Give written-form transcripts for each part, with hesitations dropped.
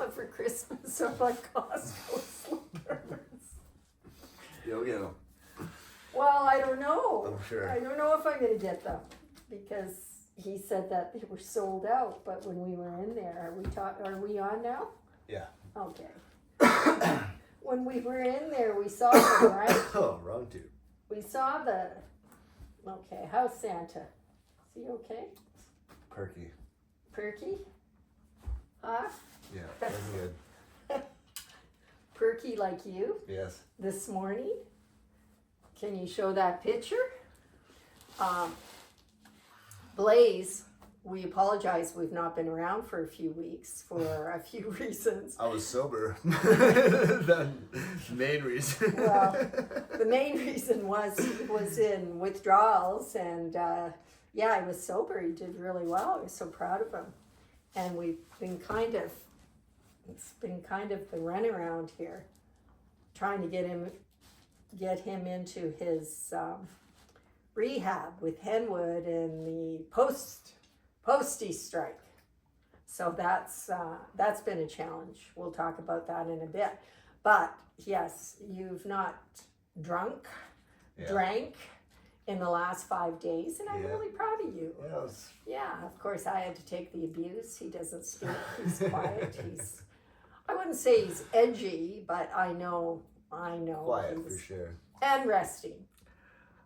want for Christmas are my Costco slippers. You'll get them. Well, I don't know. I'm sure. I don't know if I'm going to get them because he said that they were sold out. But when we were in there, are we on now? Yeah. Okay. When we were in there, we saw them, right? Oh, wrong tube. We saw the. Okay, how's Santa? Is he okay? Perky. Perky? Huh? Yeah, that's good. Perky like you Yes. this morning? Can you show that picture? Blaze, we apologize. We've not been around for a few weeks for a few reasons. I was sober. The main reason. Well, the main reason was he was in withdrawals, and yeah, he was sober. He did really well. I was so proud of him. And we've been it's been kind of the runaround here, trying to get him into his rehab with Henwood and the postie strike. So that's been a challenge. We'll talk about that in a bit. But yes, you've not drank in the last 5 days, and I'm really proud of you. Yes. Yeah, of course I had to take the abuse. He doesn't speak. He's quiet. I wouldn't say he's edgy, but I know. Quiet for sure. And resting.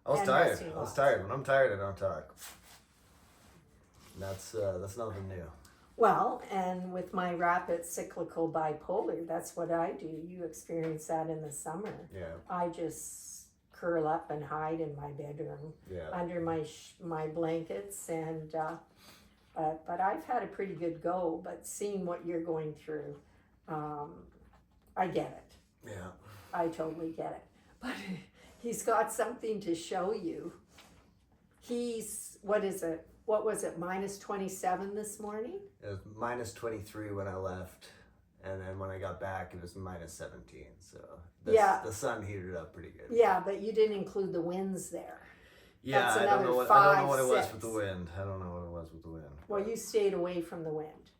I was And tired. resting I was lots. tired. When I'm tired, I don't talk. That's nothing new. Well, and with my rapid cyclical bipolar, that's what I do. You experience that in the summer. Yeah. I just curl up and hide in my bedroom Yeah. under my blankets, and but I've had a pretty good go. But seeing what you're going through, I get it. Yeah. I totally get it. But he's got something to show you. What is it? What was it, minus 27 this morning? It was minus 23 when I left, and then when I got back, it was minus 17. So the sun heated up pretty good. Yeah, but you didn't include the winds there. Yeah, That's I don't know another what it was 5, with the wind. I don't know what it was with the wind. Well, you stayed away from the wind.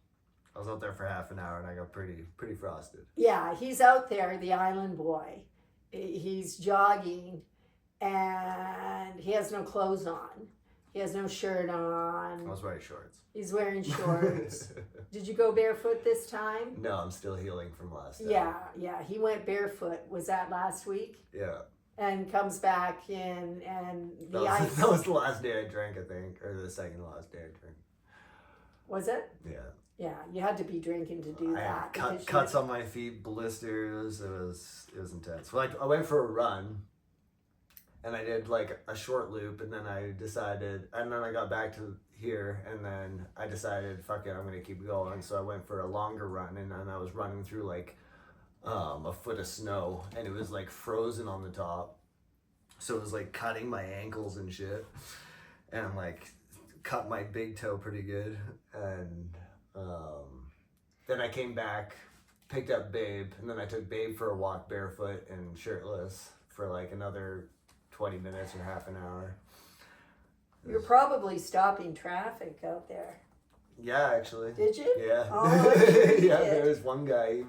I was out there for half an hour, and I got pretty frosted. Yeah, he's out there, the island boy. He's jogging, and he has no clothes on. He has no shirt on. I was wearing shorts. He's wearing shorts. Did you go barefoot this time? No, I'm still healing from last time. Yeah. He went barefoot. Was that last week? Yeah. And comes back in, and the That ice. was the last day I drank, I think, or the second last day I drank. Was it? Yeah. Yeah, you had to be drinking to do I that. had cuts on my feet, blisters. It was intense. Like I went for a run, and I did like a short loop, and then I got back to here, and then I decided, fuck it, I'm gonna keep going. So I went for a longer run, and then I was running through like a foot of snow, and it was like frozen on the top, so it was like cutting my ankles and shit, and like cut my big toe pretty good, and then I came back, picked up Babe, and then I took Babe for a walk barefoot and shirtless for like another 20 minutes or half an hour. You're probably stopping traffic out there. Yeah, actually. Did you? Yeah. Oh, you yeah, did. there was one guy,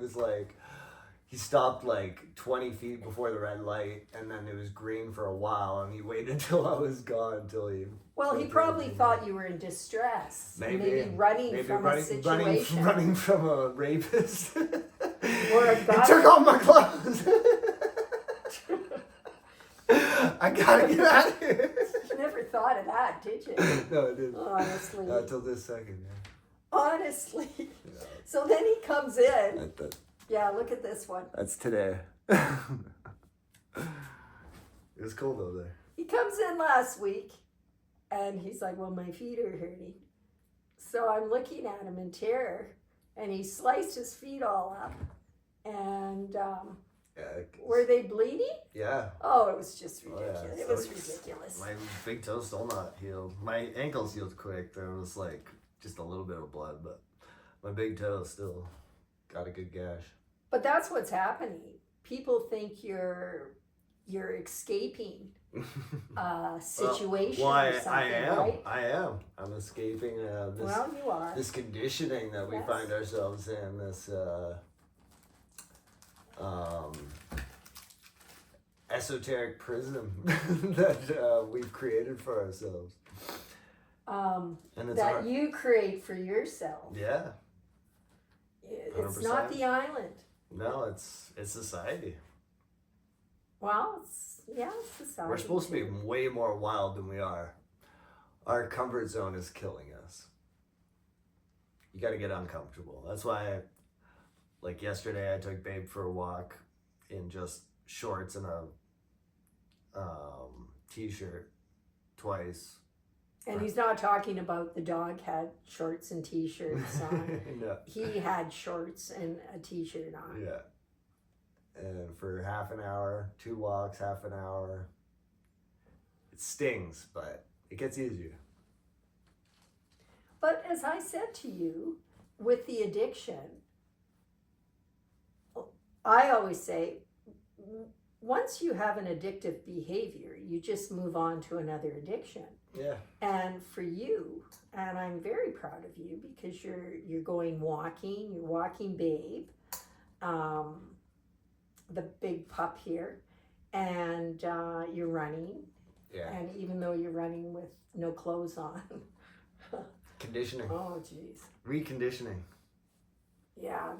he stopped like 20 feet before the red light, and then it was green for a while, and he waited until I was gone until he... Well, he probably thought you were in distress. Maybe running from a situation. Running from a rapist. Or a He guy. took all my clothes. I gotta get out of here. You never thought of that, did you? No, I didn't. Honestly. Not till this second, yeah. Honestly. Yeah. So then he comes in. That- Yeah, look at this one. That's today. It was cold over there. He comes in last week, and he's like, well, my feet are hurting. So I'm looking at him in terror, and he sliced his feet all up. And Yeah. were they bleeding? Yeah. Oh, it was just Oh, yeah. ridiculous. It So was ridiculous. My big toe's still not healed. My ankles healed quick. There was like just a little bit of blood, but my big toe still got a good gash. But that's what's happening. People think you're escaping situation Well, or something, right? I am. I'm escaping this Well, you are. this conditioning that we Yes. find ourselves in. This um, esoteric prison that we've created for ourselves. And it's That hard. you create for yourself. Yeah. It's not 100%. the island. No, it's society. Well, it's society. We're supposed to be too. way more wild than we are. Our comfort zone is killing us. You got to get uncomfortable. That's why, like yesterday, I took Babe for a walk in just shorts and a t-shirt twice. And he's not talking about the dog had shorts and t-shirts on. No. He had shorts and a t-shirt on. Yeah. And for half an hour, 2 walks, half an hour. It stings, but it gets easier. But as I said to you, with the addiction, I always say, once you have an addictive behavior, you just move on to another addiction. Yeah. And for you, and I'm very proud of you because you're going walking, you're walking Babe, the big pup here, and you're running. Yeah. And even though you're running with no clothes on. Conditioning. Oh, jeez. Reconditioning. Yeah,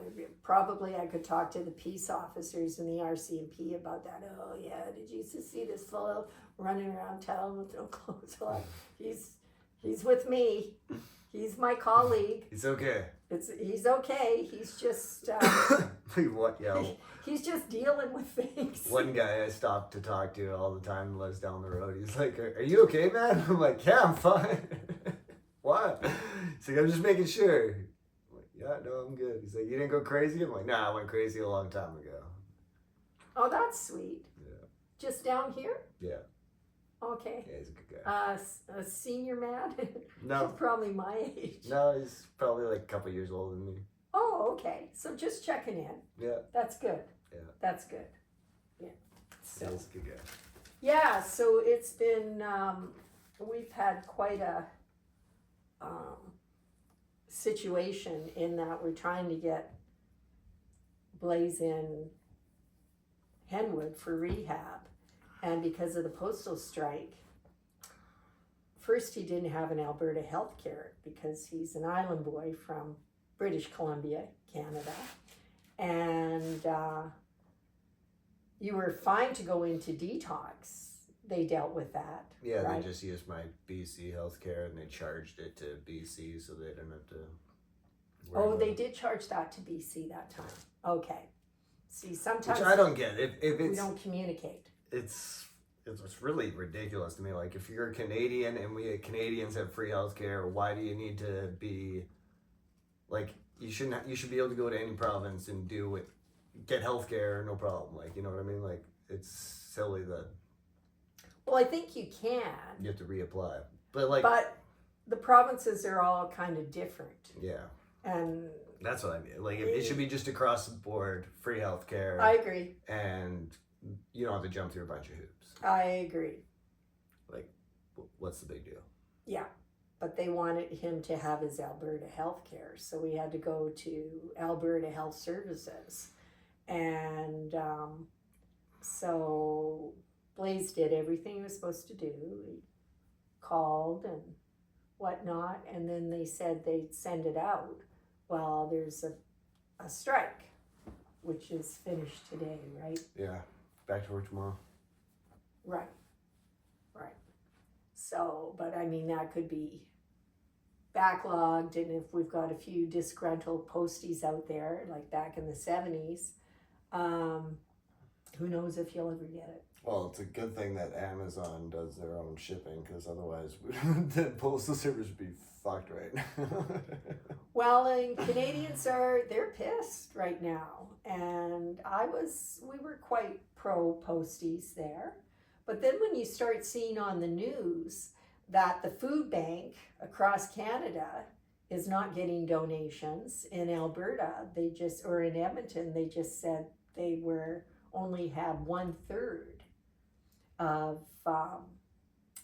probably I could talk to the peace officers in the RCMP about that. Oh yeah, did you see this fellow running around town with no clothes on? He's with me. He's my colleague. It's okay. He's okay. He's just What? Yeah. he's just dealing with things. One guy I stop to talk to all the time lives down the road. He's like, "Are you okay, man?" I'm like, "Yeah, I'm fine." What? He's like, "I'm just making sure." I'm like, "Yeah, no, I'm good." He's like, "You didn't go crazy?" I'm like, "Nah, I went crazy a long time ago." Oh, that's sweet. Yeah. Just down here? Yeah. Okay. Yeah, he's a good guy. A senior man? No. He's probably my age. No, he's probably like a couple years older than me. Oh, okay. So just checking in. Yeah. That's good. Yeah. That's good. Yeah. So, He's a good guy. yeah, so it's been, we've had quite a situation in that we're trying to get Blaze in Henwood for rehab. And because of the postal strike, first he didn't have an Alberta health care because he's an island boy from British Columbia, Canada. And you were fine to go into detox. They dealt with that. Yeah, right? they just used my BC healthcare and they charged it to BC so they didn't have to worry Oh, about they it. did charge that to BC that time. Okay. See, sometimes Which I don't get. If we it's don't communicate. it's really ridiculous to me. Like, if you're a Canadian and we Canadians have free healthcare, why do you need to be like you should be able to go to any province and get healthcare, no problem. Like, you know what I mean? Like, it's silly that Well, I think you can, you have to reapply. But but the provinces are all kind of different. yeah, And that's what I mean. Like, it should be just across the board, free healthcare, I agree. and you don't have to jump through a bunch of hoops. I agree. Like, what's the big deal? Yeah. But they wanted him to have his Alberta health care. So we had to go to Alberta Health Services. And so Blaze did everything he was supposed to do. He called and whatnot. And then they said they'd send it out. Well, there's a strike, which is finished today, right? Yeah, back to work tomorrow. Right. So, but I mean, that could be backlogged, and if we've got a few disgruntled posties out there, like back in the 70s, who knows if you'll ever get it. Well, it's a good thing that Amazon does their own shipping, because otherwise the postal service would be fucked right now. Well, and Canadians they're pissed right now, and we were quite pro posties there. But then when you start seeing on the news that the food bank across Canada is not getting donations in Alberta, or in Edmonton, they just said they only have 1/3 of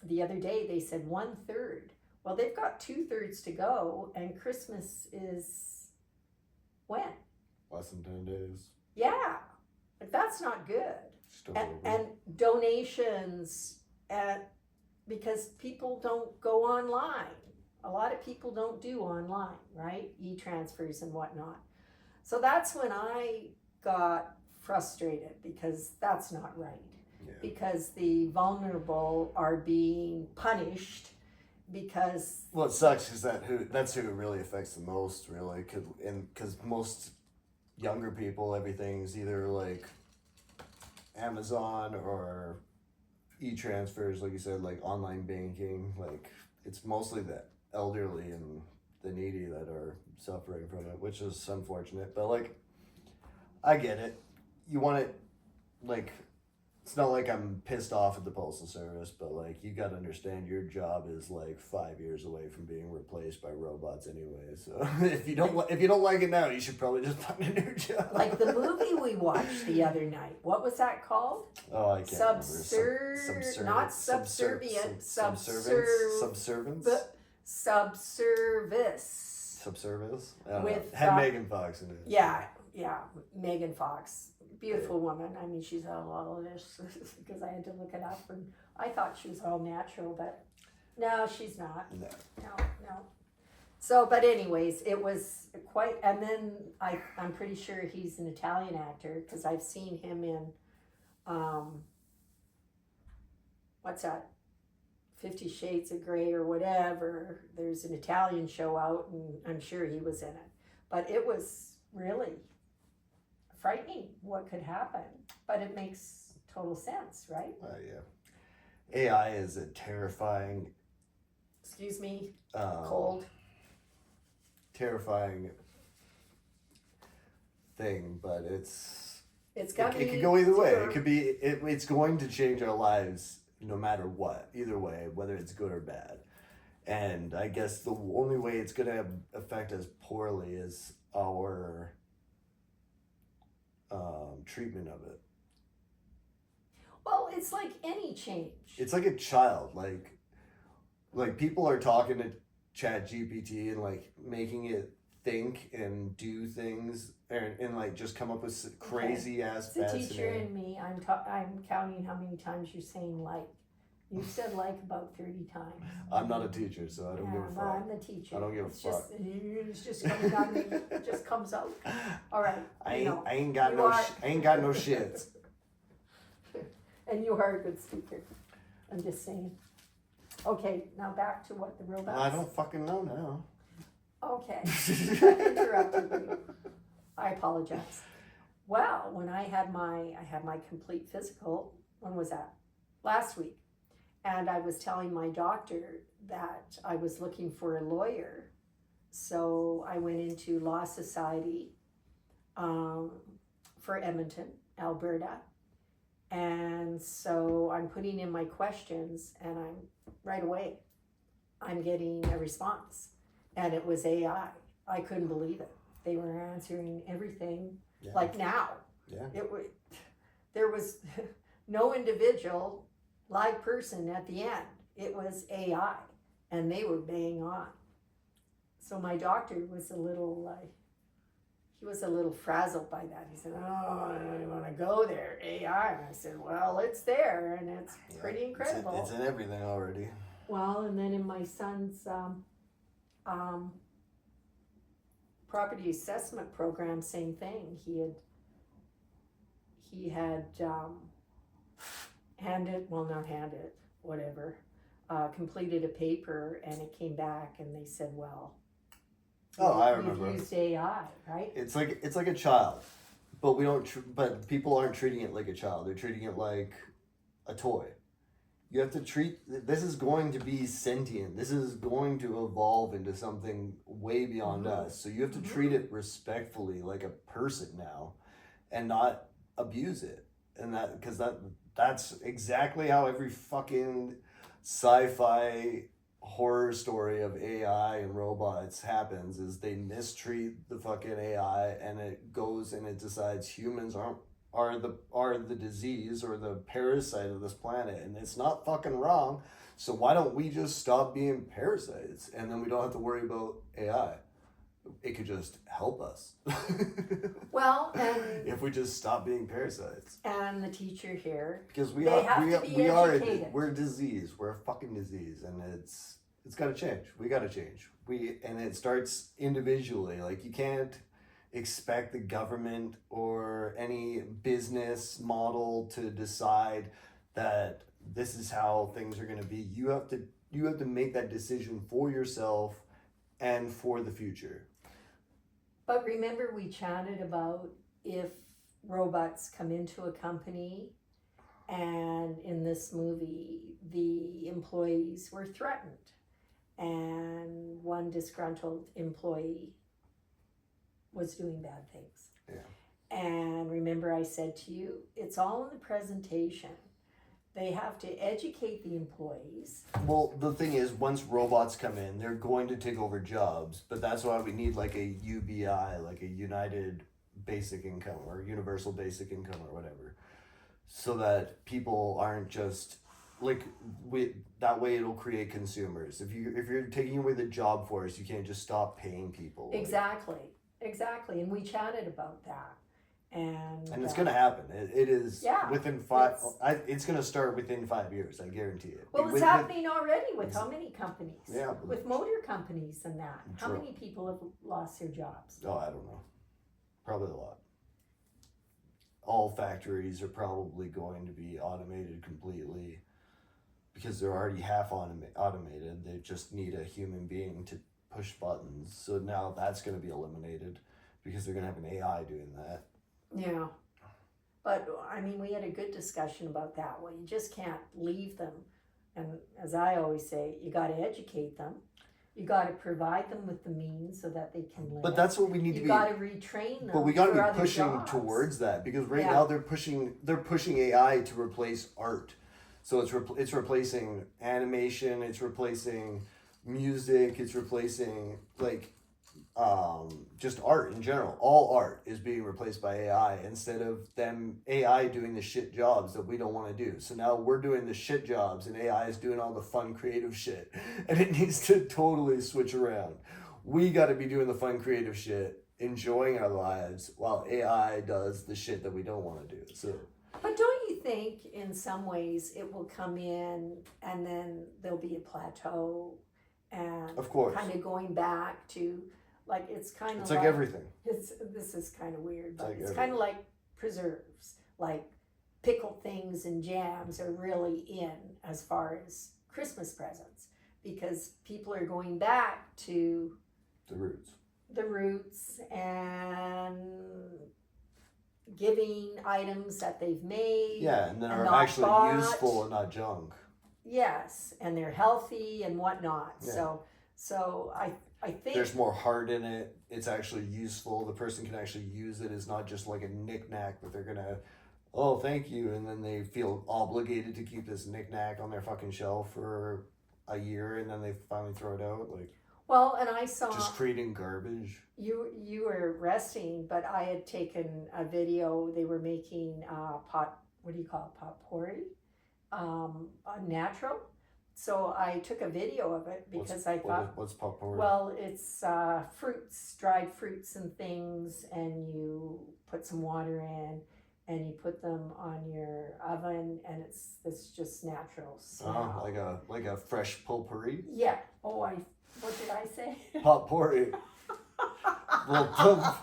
the other day. They said 1/3. Well, they've got 2/3 to go, and Christmas is when? Less than 10 days. Yeah, but that's not good. Still And donations, because people don't go online. A lot of people don't do online, right? E-transfers and whatnot. So that's when I got frustrated, because that's not right. Yeah. Because the vulnerable are being punished because Well, it sucks because that's who it really affects the most, really, because most younger people, everything's either like Amazon or e-transfers, like you said, like online banking. Like it's mostly the elderly and the needy that are suffering from it, which is unfortunate. But like, I get it. You want it, like, it's not like I'm pissed off at the postal service, but like you got to understand your job is like 5 years away from being replaced by robots anyway. So if you don't like it now, you should probably just find a new job. like the movie we watched the other night. What was that called? Oh, I can't remember. Not subservient. Subservience. Subservice. Subservice. With, had Megan Fox in it. Yeah, Megan Fox. Beautiful woman. I mean, she's all this because I had to look it up, and I thought she was all natural, but no, she's not. No. No. So, but anyways, it was quite, and then I'm pretty sure he's an Italian actor because I've seen him in, what's that? 50 Shades of Grey or whatever. There's an Italian show out, and I'm sure he was in it. But it was really frightening what could happen, but it makes total sense, right? Yeah. AI is a terrifying. Excuse me, cold. Terrifying thing, but it could go either way. It could be it's going to change our lives no matter what, either way, whether it's good or bad. And I guess the only way it's going to affect us poorly is our treatment of it. Well, it's like any change. It's like a child. Like people are talking to ChatGPT and like making it think and do things and like just come up with crazy ass. It's the teacher in me. I'm counting how many times you're saying like. You've said like about 30 times. I'm not a teacher, so I don't give a fuck. I'm the teacher. I don't give a fuck. It's just coming out of me. It just comes out. All right. I ain't got no shit. And you are a good speaker. I'm just saying. Okay, now back to what the robots. Well, I don't fucking know now. Okay. I interrupted you. I apologize. Well, when I had my complete physical, when was that? Last week. And I was telling my doctor that I was looking for a lawyer. So I went into Law Society for Edmonton, Alberta. And so I'm putting in my questions, and right away, I'm getting a response. And it was AI. I couldn't believe it. They were answering everything like now. Yeah. There was no individual live person at the end. It was AI, and they were bang on. So my doctor was a little frazzled by that. He said, "Oh, I don't want to go there, AI." And I said, "Well, it's there, and it's pretty incredible. It's in everything already." Well, and then in my son's property assessment program, same thing. He had completed a paper, and it came back, and they said, "Well, I remember. You've used AI, right?" It's like a child, but we don't. But people aren't treating it like a child. They're treating it like a toy. You have to treat. This is going to be sentient. This is going to evolve into something way beyond us. So you have to treat it respectfully, like a person now, and not abuse it. And that's exactly how every fucking sci-fi horror story of AI and robots happens. Is they mistreat the fucking AI, and it goes and it decides humans aren't are the disease or the parasite of this planet, and it's not fucking wrong. So why don't we just stop being parasites, and then we don't have to worry about AI? It could just help us. Well, and if we just stop being parasites. and the teacher here, Because we They are have to be we are educated. we're a disease. We're a fucking disease, and it's got to change. We got to change. And it starts individually. Like, you can't expect the government or any business model to decide that this is how things are going to be. You have to make that decision for yourself and for the future. but remember we chatted about if robots come into a company, and in this movie the employees were threatened, and one disgruntled employee was doing bad things. Yeah. And remember I said to you, it's all in the presentation. They have to educate the employees. Well, the thing is, once robots come in, they're going to take over jobs. But that's why we need like a UBI, like a United Basic Income or Universal Basic Income or whatever, so that people aren't just like that way it'll create consumers. If you're taking away the job force, you can't just stop paying people. Exactly, and we chatted about that. And it's gonna happen. It is Yeah, within 5. It's gonna start within 5 years. I guarantee it. well, it's With- happening already with how many companies? Yeah. With motor companies and that. How True. many people have lost their jobs? Oh, I don't know. Probably a lot. All factories are probably going to be automated completely because they're already half automated. They just need a human being to push buttons. So now that's going to be eliminated because they're going to have an AI doing that. Yeah. But, I mean, we had a good discussion about that. Well, you just can't leave them. And as I always say, you got to educate them. You got to provide them with the means so that they can live. But that's what we need to You be. got to retrain them. But we got to for be other pushing jobs. towards that because right Yeah. now they're pushing AI to replace art. So it's replacing animation, it's replacing music, it's replacing like just art in general. All art is being replaced by AI instead of AI doing the shit jobs that we don't want to do. So now we're doing the shit jobs and AI is doing all the fun creative shit. And it needs to totally switch around. We got to be doing the fun creative shit, enjoying our lives, while AI does the shit that we don't want to do. So But don't you think in some ways it will come in and then there'll be a plateau and of course, kind of going back to like it's kind of it's like everything. this is kind of weird, but like it's kind of like preserves, like pickled things and jams are really in as far as Christmas presents because people are going back to The roots and giving items that they've made. Yeah, and that And are not actually bought. useful and not junk. Yes, and they're healthy and whatnot. Yeah. So I think There's more heart in it. It's actually useful. The person can actually use it. It's not just like a knick-knack that they're gonna, oh, thank you, and then they feel obligated to keep this knick-knack on their fucking shelf for a year, and then they finally throw it out. Like, well, and I saw just creating garbage. you were resting, but I had taken a video. They were making what do you call it, potpourri, natural. So I took a video of it because I thought, What's potpourri? well, it's fruits, dried fruits and things, and you put some water in, and you put them on your oven, and it's just natural smell. Like a fresh potpourri. Yeah. Oh, what did I say? Potpourri. Well,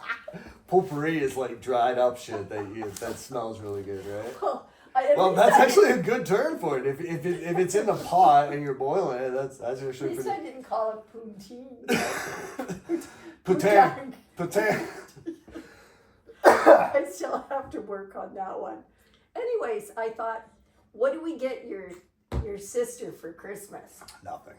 potpourri is like dried up shit that smells really good, right? Well, that's actually a good term for it. If it's in the pot and you're boiling it, that's At actually least pretty. I didn't call it poutine. Poutine. Poutine. I still have to work on that one. Anyways, I thought, what do we get your sister for Christmas? Nothing.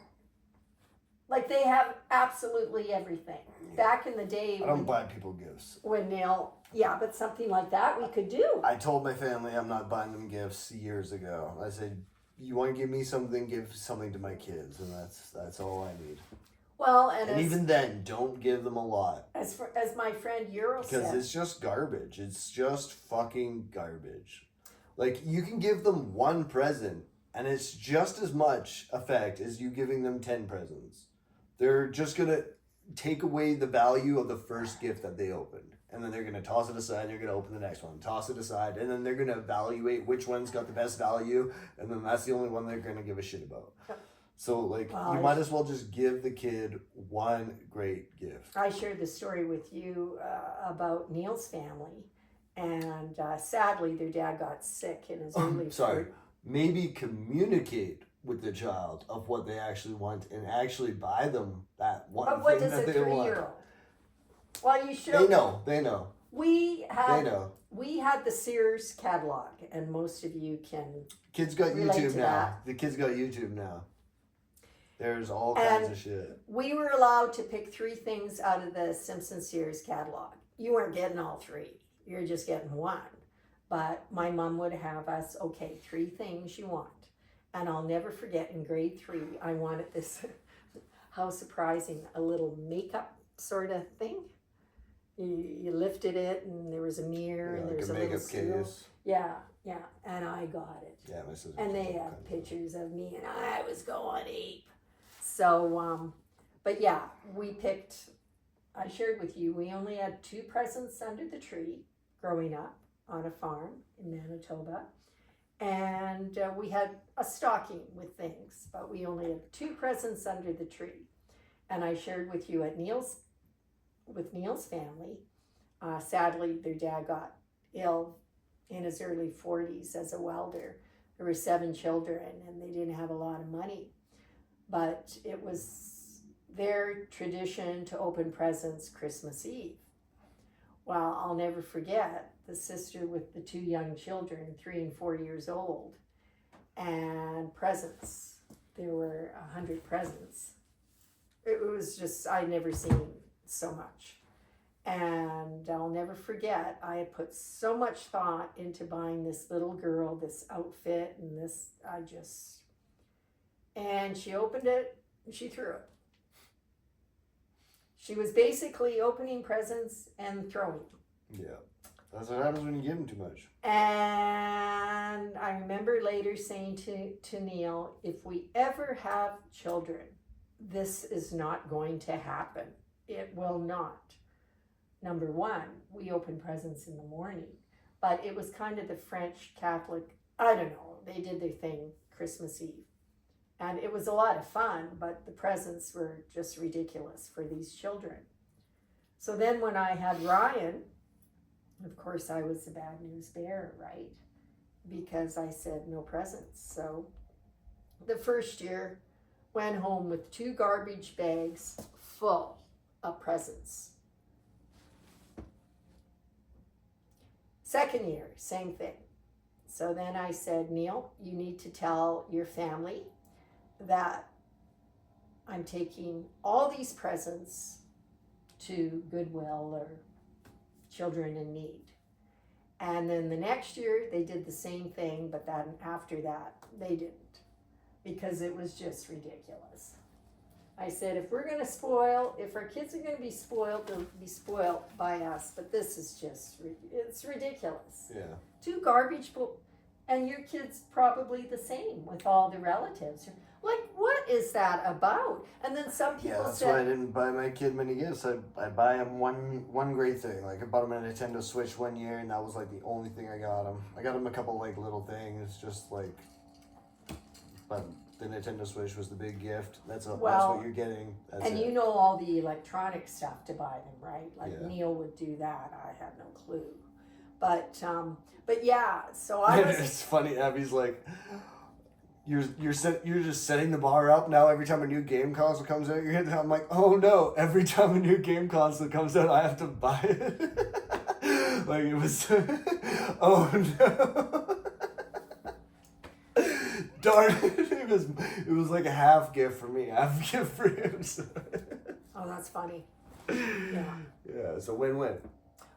Like they have absolutely everything. Back in the day, I don't buy people gifts. when they'll but something like that we could do. I told my family I'm not buying them gifts years ago. I said, you want to give me something, give something to my kids, and that's all I need. Well, And as, even then, don't give them a lot. as my friend Euro Because said, it's just garbage. It's just fucking garbage. Like, you can give them one present, and it's just as much effect as you giving them 10 presents. They're just going to take away the value of the first gift that they opened. And then they're going to toss it aside, and they're going to open the next one, toss it aside, and then they're going to evaluate which one's got the best value, and then that's the only one they're going to give a shit about. So, like, Well, you might as well just give the kid one great gift. I shared the story with you about Neil's family, and sadly, their dad got sick in his early. Sorry. Maybe communicate with the child of what they actually want and actually buy them that one But what thing does a that they want. 3-year-old? Well, you should. They know. We They had know. we had the Sears catalog, and most of you can. Kids got Relate YouTube to now. that. The kids got YouTube now. There's all And- kinds of shit. We were allowed to pick 3 things out of the Simpson Sears catalog. You weren't getting all 3. You're just getting one. But my mom would have us, okay, 3 things you want. And I'll never forget in grade 3, I wanted this, how surprising, a little makeup sort of thing. You lifted it and there was a mirror and like there's a a little makeup seal. case. Yeah, and I got it. Yeah, my sister. And they have pictures of me, and I was going ape. So, but yeah, we picked. I shared with you. We only had 2 presents under the tree growing up on a farm in Manitoba, and we had a stocking with things, but we only had 2 presents under the tree. And I shared with you at Neil's family. Sadly, their dad got ill in his early 40s as a welder. There were 7 children and they didn't have a lot of money. But it was their tradition to open presents Christmas Eve. Well, I'll never forget the sister with the 2 young children, 3 and 4 years old, and presents. There were 100 presents. It was just, I'd never seen so much. And I'll never forget, I had put so much thought into buying this little girl this outfit and this, and she opened it and she threw it. She was basically opening presents and throwing them. Yeah. That's what happens when you give them too much. And I remember later saying to Neil, if we ever have children, this is not going to happen. It will not. Number 1, we open presents in the morning, but it was kind of the French Catholic, I don't know, they did their thing Christmas Eve. And it was a lot of fun, but the presents were just ridiculous for these children. So then when I had Ryan, of course I was the bad news bearer, right? Because I said no presents. So the first year went home with 2 garbage bags full of presents. Second year, same thing. So then I said, Neil, you need to tell your family that I'm taking all these presents to Goodwill or Children in Need. And then the next year they did the same thing, but then after that they didn't, because it was just ridiculous. I said, if we're going to spoil, if our kids are going to be spoiled, they'll be spoiled by us. But this is just, it's ridiculous. Yeah. 2 garbage, and your kid's probably the same with all the relatives. Like, what is that about? And then some people Yeah, that's said, why I didn't buy my kid many gifts. I buy him one great thing. Like, I bought him a Nintendo Switch one year, and that was like the only thing I got him. I got him a couple like little things, just like, but the Nintendo Switch was the big gift. That's what you're getting. That's and it. you know all the electronic stuff to buy them, right? Like Yeah. Neil would do that. I had no clue. But yeah, so I was. It's funny. Abby's like, you're just setting the bar up now. Every time a new game console comes out, you're hitting. I'm like, oh no! Every time a new game console comes out, I have to buy it. Like it was. Oh no! Darn it! It was like a half gift for me, half gift for him. So. Oh, that's funny. Yeah. Yeah, it's a win-win.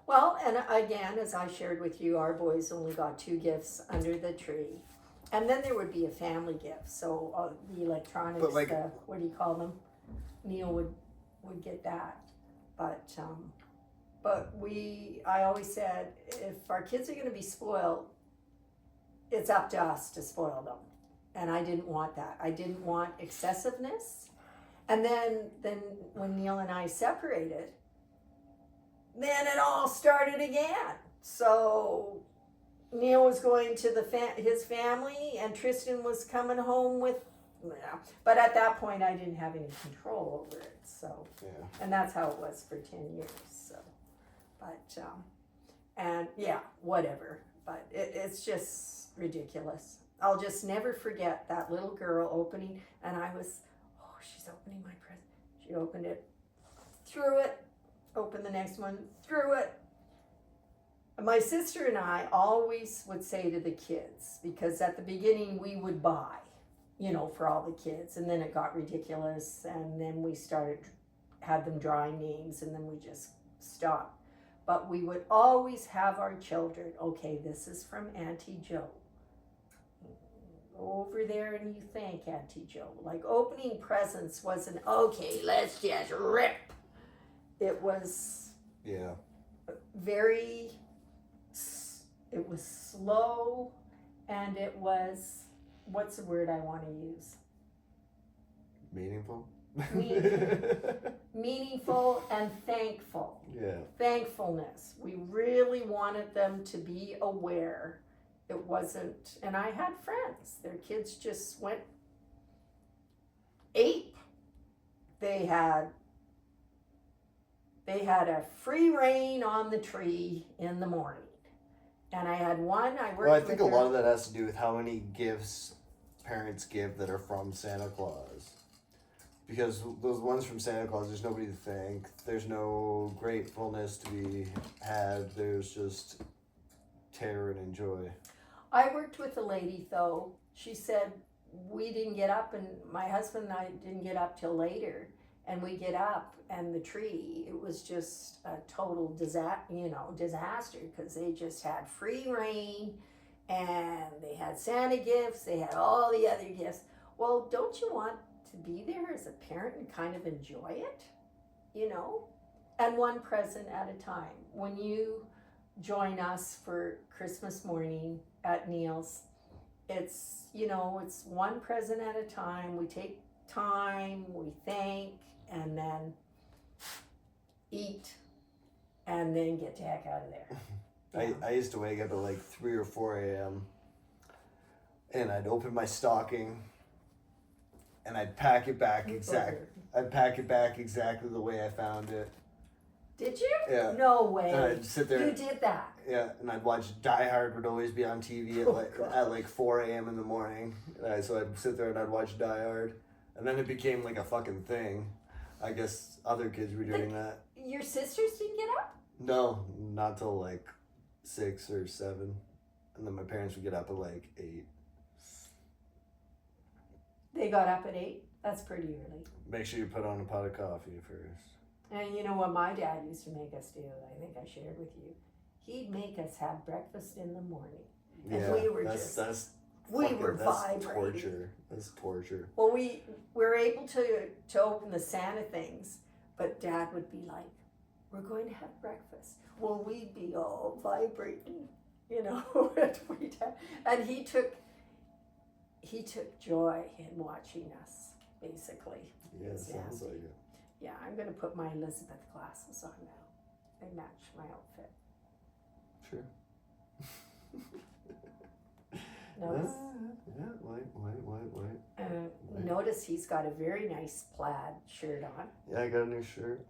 Well, and again, as I shared with you, our boys only got 2 gifts under the tree. And then there would be a family gift. So the electronics, But like- what do you call them? Neil would get that. But I always said, if our kids are going to be spoiled, it's up to us to spoil them. And I didn't want that. I didn't want excessiveness. And then when Neil and I separated, then it all started again. So Neil was going to his family, and Tristan was coming home with. But at that point, I didn't have any control over it. So, Yeah. and that's how it was for 10 years. So, but and yeah, whatever. But it's just ridiculous. I'll just never forget that little girl opening, and I was, oh, she's opening my present. She opened it, threw it, opened the next one, threw it. My sister and I always would say to the kids, because at the beginning we would buy, for all the kids, and then it got ridiculous, and then we had them drawing names, and then we just stopped. But we would always have our children, okay, this is from Auntie Joe. Go over there and you thank Auntie Joe. Like, opening presents wasn't, okay, let's just rip. It was Yeah. it was slow, and it was, what's the word I want to use? Meaningful. Meaningful and thankful. Yeah. Thankfulness. We really wanted them to be aware. It wasn't, and I had friends, their kids just went ape. They had a free reign on the tree in the morning. And I had one, I worked with Well, I think a her. lot of that has to do with how many gifts parents give that are from Santa Claus. Because those ones from Santa Claus, there's nobody to thank. There's no gratefulness to be had. There's just terror and joy. I worked with a lady, though. She said we didn't get up, and my husband and I didn't get up till later. And we get up, and the tree, it was just a total disaster, because they just had free reign, and they had Santa gifts, they had all the other gifts. Well, don't you want to be there as a parent and kind of enjoy it? And one present at a time. When you join us for Christmas morning at Neil's, it's one present at a time. We take time, we thank, and then eat, and then get the heck out of there. I used to wake up at like 3 or 4 a.m. and I'd open my stocking and I'd pack it back exactly the way I found it. Did you? Yeah. No way. And I'd sit there. You did that. Yeah, and I'd watch Die Hard would always be on TV at like 4 a.m. in the morning. So I'd sit there and I'd watch Die Hard. And then it became like a fucking thing. I guess other kids were doing that. Your sisters didn't get up? No, not till like 6 or 7. And then my parents would get up at like 8. They got up at 8? That's pretty early. Make sure you put on a pot of coffee first. And you know what my dad used to make us do? I think I shared with you. He'd make us have breakfast in the morning. And Yeah, we were that's vibrating. torture. That's torture. Well, we were able to open the Santa things, but Dad would be like, we're going to have breakfast. Well, we'd be all vibrating, and he took joy in watching us, basically. Yeah, It's sounds nasty. like it. Yeah, I'm going to put my Elizabeth glasses on now. They match my outfit. Sure. Notice, Yeah, white. notice he's got a very nice plaid shirt on. Yeah, I got a new shirt.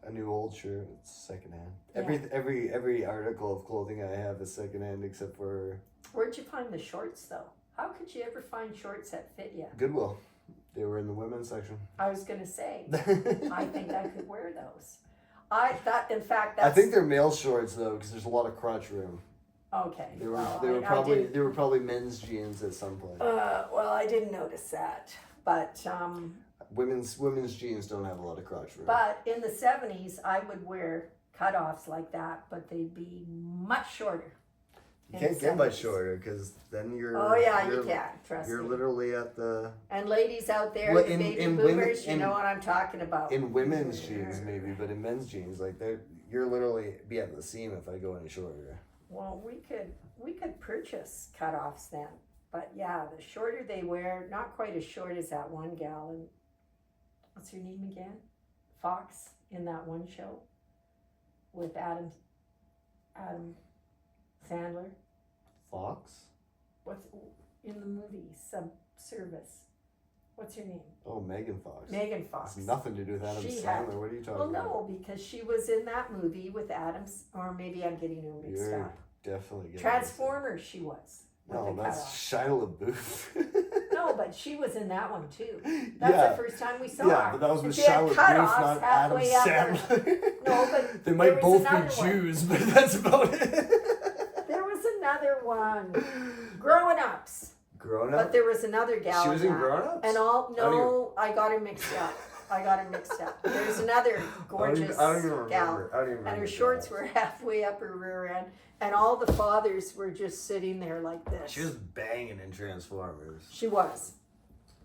A new old shirt. It's secondhand. Yeah. Every article of clothing I have is secondhand except for Where'd you find the shorts, though? How could you ever find shorts that fit you? Goodwill. They were in the women's section. I was going to say, I think I could wear those. In fact, I that's... think they're male shorts though, because there's a lot of crotch room. Okay. They were well, they were I probably didn't- they were probably men's jeans at some point. well, I didn't notice that. But Women's jeans don't have a lot of crotch room. but in the 70s, I would wear cutoffs like that, but they'd be much shorter. You in can't the get much 70s. shorter because then you're. Oh yeah, you're, you can. Trust You're me. literally at the. And ladies out there, Well, the in- baby in women- boomers, you in- know what I'm talking about. In women's jeans, maybe, but in men's jeans, like you're literally be at the seam if I go any shorter. Well, we could purchase cutoffs then, but yeah, the shorter they wear, not quite as short as that one gal. And what's her name again? Fox in that one show with Adam Sandler. Fox? What's in the movie Subservice? What's her name? Oh, Megan Fox. Megan Fox. It's nothing to do with Adam She Sandler. had- What are you talking Well, about? no, because she was in that movie with Adams, or maybe I'm getting her mixed You're up. definitely getting Transformers, she was. With No, the that's cutoff. Shia LaBeouf. No, but she was in that one too. That's yeah. the first time we saw Yeah, her. but that was And with she had Shia LaBeouf, cutoffs not Adam halfway up her- Sandler. No, but they there might was both another be one. Jews, but that's about it. There was another one. Grown Ups. Grown But up? there was another gal. She was in that. Grown Ups? And all, I don't no, I got her mixed up. There's another gorgeous I don't even remember. gal. I don't even remember. And her shorts were halfway up her rear end. And all the fathers were just sitting there like this. She was banging in Transformers. She was.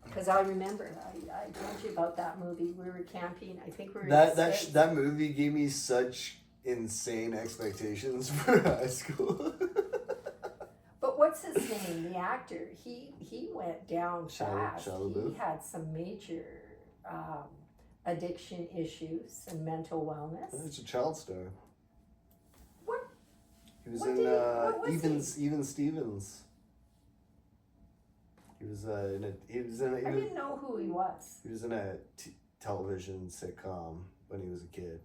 Because I remember, I told you about that movie. We were camping. I think we were in the States. That movie gave me such insane expectations for high school. But what's his name? The actor. He went down Shia fast. LaBeouf? He had some major addiction issues and mental wellness. It's a child star. What? He was What in did he- what was Even Stevens. He was in I didn't know who he was. he was in a television sitcom when he was a kid.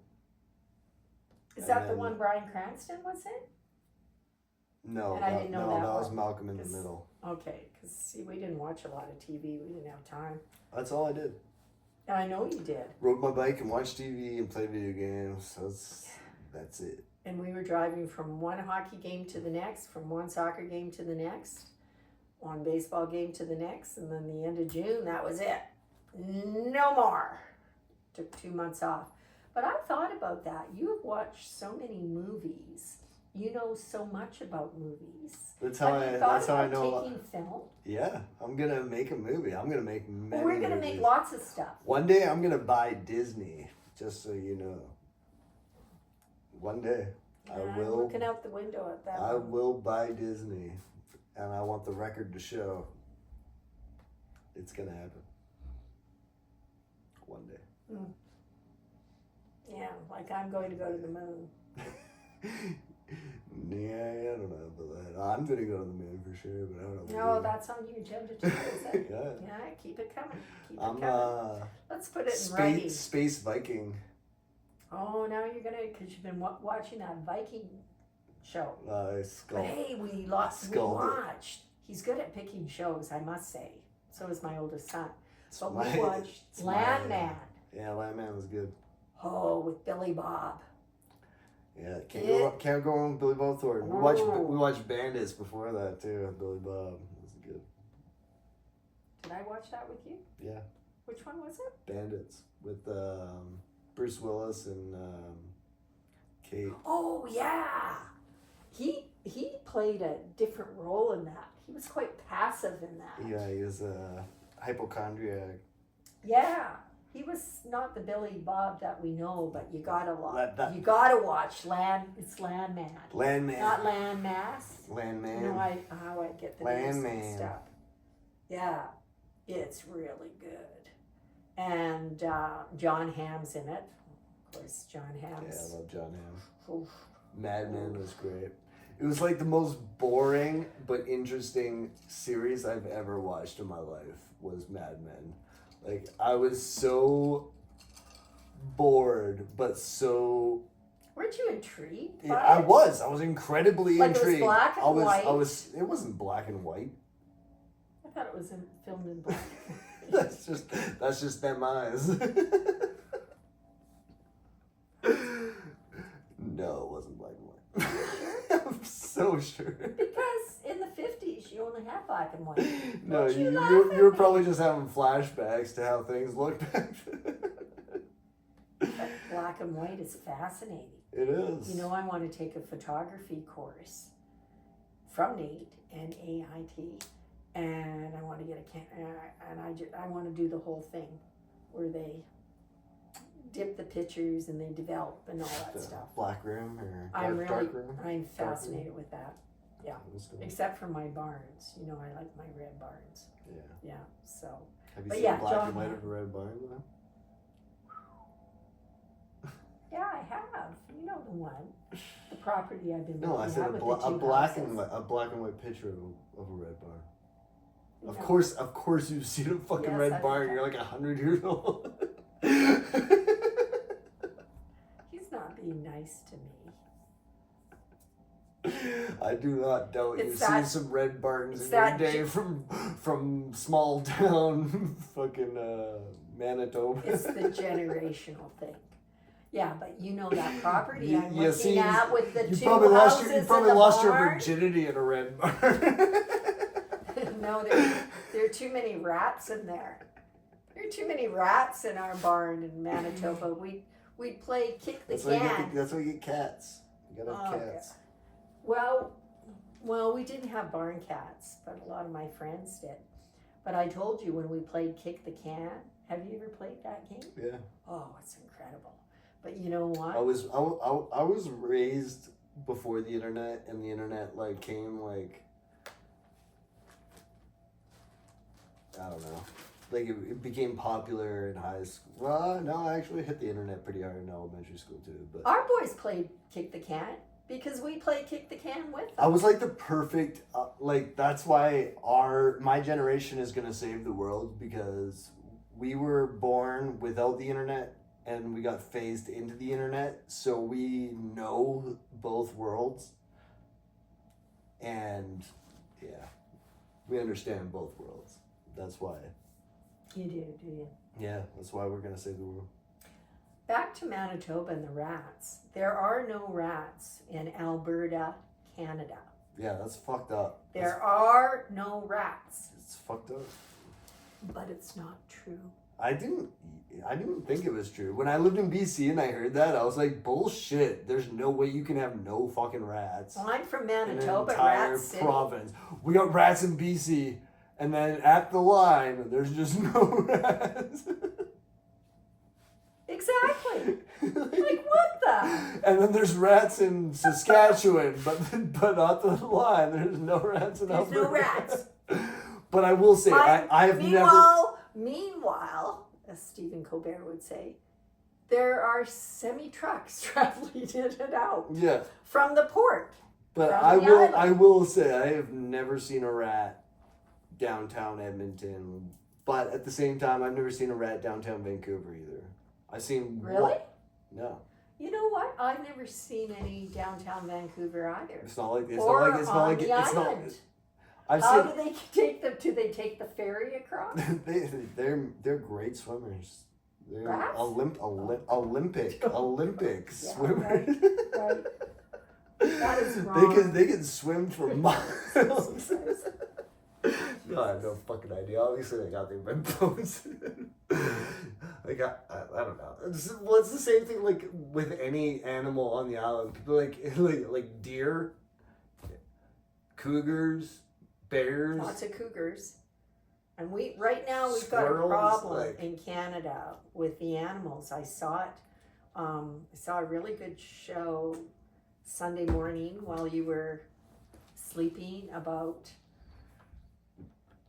Is And that the then- one Bryan Cranston was in? No, And I didn't know that that was one. Malcolm in the 'Cause- Middle. Okay, because see, we didn't watch a lot of TV. We didn't have time. That's all I did. And I know you did. Rode my bike and watched TV and played video games. That's it. And we were driving from one hockey game to the next, from one soccer game to the next, one baseball game to the next, and then the end of June, that was it. No more. Took 2 months off. But I thought about that. You have watched so many movies. You know so much about movies. That's how Have you I. thought That's how I about know. taking film? Yeah, I'm gonna make a movie. I'm gonna make many. Well, we're gonna movies. make lots of stuff. One day I'm gonna buy Disney. Just so you know. One day I I'm will. looking out the window at that. I one. will buy Disney, and I want the record to show. It's gonna happen. One day. Yeah, like I'm going to go to the moon. Yeah, I don't know about that. I'm gonna go to the moon for sure, but I don't know. about No, you. that's on your agenda too, is it? Yeah. Yeah, keep it coming. Keep it I'm coming. Let's put it in writing. space Viking. Oh, now you're gonna, because you've been watching that Viking show. But Skull. hey, we Skull. watched. He's good at picking shows, I must say. So is my oldest son. It's But my- we watched it's my- Landman. Yeah, Landman was good. Oh, with Billy Bob. Yeah, can't go wrong with Billy Bob Thornton. We Oh. watched Bandits before that too. With Billy Bob, it was good. Did I watch that with you? Yeah, Which one was it? Bandits with Bruce Willis and Kate. Oh yeah. He played a different role in that. He was quite passive in that. Yeah, he was a hypochondriac. Yeah. He was not the Billy Bob that we know, but you gotta watch. That- You gotta watch It's Landman. Landman. Not Landmass. Landman. You know how I get the names Landman. mixed up. Yeah, it's really good. And John Hamm's in it. Of course, John Yeah, Hamm's. I love John Hamm. Oof. Mad Men was great. It was like the most boring but interesting series I've ever watched in my life was Mad Men. Like I was so bored, but so Weren't you intrigued? By I it? was incredibly Like it was intrigued. black and I white? was. It wasn't black and white. I thought it was filmed in black. That's just them eyes. No, it wasn't black and white. I'm so sure. Because in the 50s, you only had black and white. No, Don't you laugh you at you're me? probably just having flashbacks to how things looked back then. But black and white is fascinating. It is. You know, I want to take a photography course. from Nate and AIT, and I want to get I want to do the whole thing where they dip the pictures and they develop and all that The stuff. black room or I'm dark room? I'm fascinated with that. Let's go. Except for my barns, I like my red barns. Yeah. Yeah, so Have you But seen yeah, black John- and white of a red barn though? yeah, I have. You know the one, the property I've been. No, I looking said at a, with bla- the a two black houses. and white, a black and white picture of a red barn. No. Of course, you've seen a fucking Yes, red I've- barn. You're like 100 years old. He's not being nice to me. I do not doubt It's you've that- seen some red barns it's in your that day ge- from small town fucking Manitoba. It's the generational thing. Yeah, but that property You- I'm you looking see, at with the you two probably houses you and probably the lost your barn. virginity in a red barn. No, there are too many rats in there. There are too many rats in our barn in Manitoba. We play kick the can. That's why you get cats. You gotta have Oh, cats. Well, we didn't have barn cats, but a lot of my friends did. But I told you when we played kick the can. Have you ever played that game? Yeah. Oh, it's incredible. But you know what? I was raised before the internet, and the internet came I don't know. It became popular in high school. Well, no, I actually hit the internet pretty hard in elementary school too. But Our boys played kick the can because we played kick the can with them. I was the perfect. That's why my generation is gonna save the world, because we were born without the internet and we got phased into the internet, so we know both worlds. And yeah, we understand both worlds. That's why. You do you? Yeah, that's why we're gonna save the world. Back to Manitoba and the rats. There are no rats in Alberta, Canada. Yeah, that's fucked up. There are no rats, It's fucked up. but it's not true. I didn't think it was true. When I lived in BC and I heard that, I was like, bullshit. There's no way you can have no fucking rats. Well, I'm from in an Manitoba, entire Rat City. province. We got rats in BC, and then at the line, there's just no rats. Exactly. Like what the? And then there's rats in Saskatchewan, but not the line. There's no rats in There's Alberta. no rats. But I will say, I have never. Meanwhile, as Stephen Colbert would say, there are semi-trucks traveling in and out Yeah, from the port. but From the island. I will say I have never seen a rat downtown Edmonton. But at the same time, I've never seen a rat downtown Vancouver either. I've seen Really? No, You know what? I've never seen any downtown Vancouver either. it's not like it's Or not like it's not on like the it's not. island. I've How seen. do they take them? Do they take the ferry across? They're great swimmers. They're Rats? Olympic Yeah, swimmers. right. That is wrong. They can swim for miles. No, I have no fucking idea. Obviously, they got their red bones. I don't know. It's the same thing with any animal on the island. People like deer, cougars, bears. Lots of cougars. And right now we've got a Squirrels, problem in Canada with the animals. I saw it. I saw a really good show Sunday morning while you were sleeping about,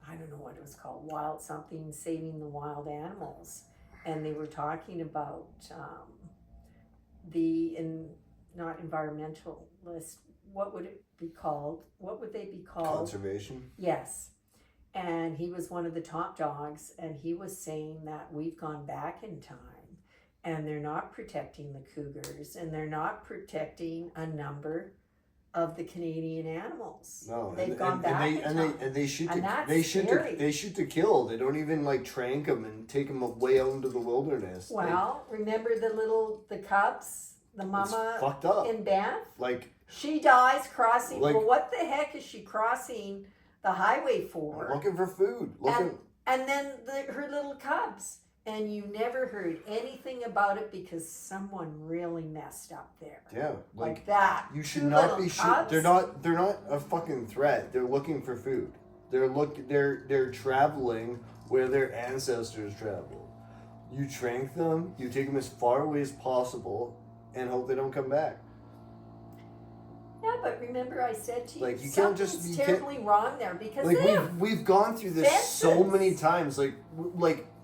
I don't know what it was called, wild something, saving the wild animals. And they were talking about not environmentalist, what would it be called? What would they be called? Conservation. Yes. And he was one of the top dogs, and he was saying that we've gone back in time and they're not protecting the cougars and they're not protecting a number of the Canadian animals. No, They've gone back in time. and they shoot And to that's they shoot scary. to they shoot to kill. They don't even trank them and take them way out into the wilderness. Well, remember the cubs, the It's mama fucked up. in Banff? Like She dies crossing. Like- well, what the heck is she crossing the highway for? looking for food. Looking. And then her little cubs. and you never heard anything about it because someone really messed up there. Yeah, Like that. you should Two not little be cubs. they're not a fucking threat. They're looking for food. They're traveling where their ancestors traveled. You trank them, you take them as far away as possible and hope they don't come back. Yeah, but remember I said to you, Like, you can't just- something's you can't- terribly wrong there because Like they have we've gone through this so fences. many times. Like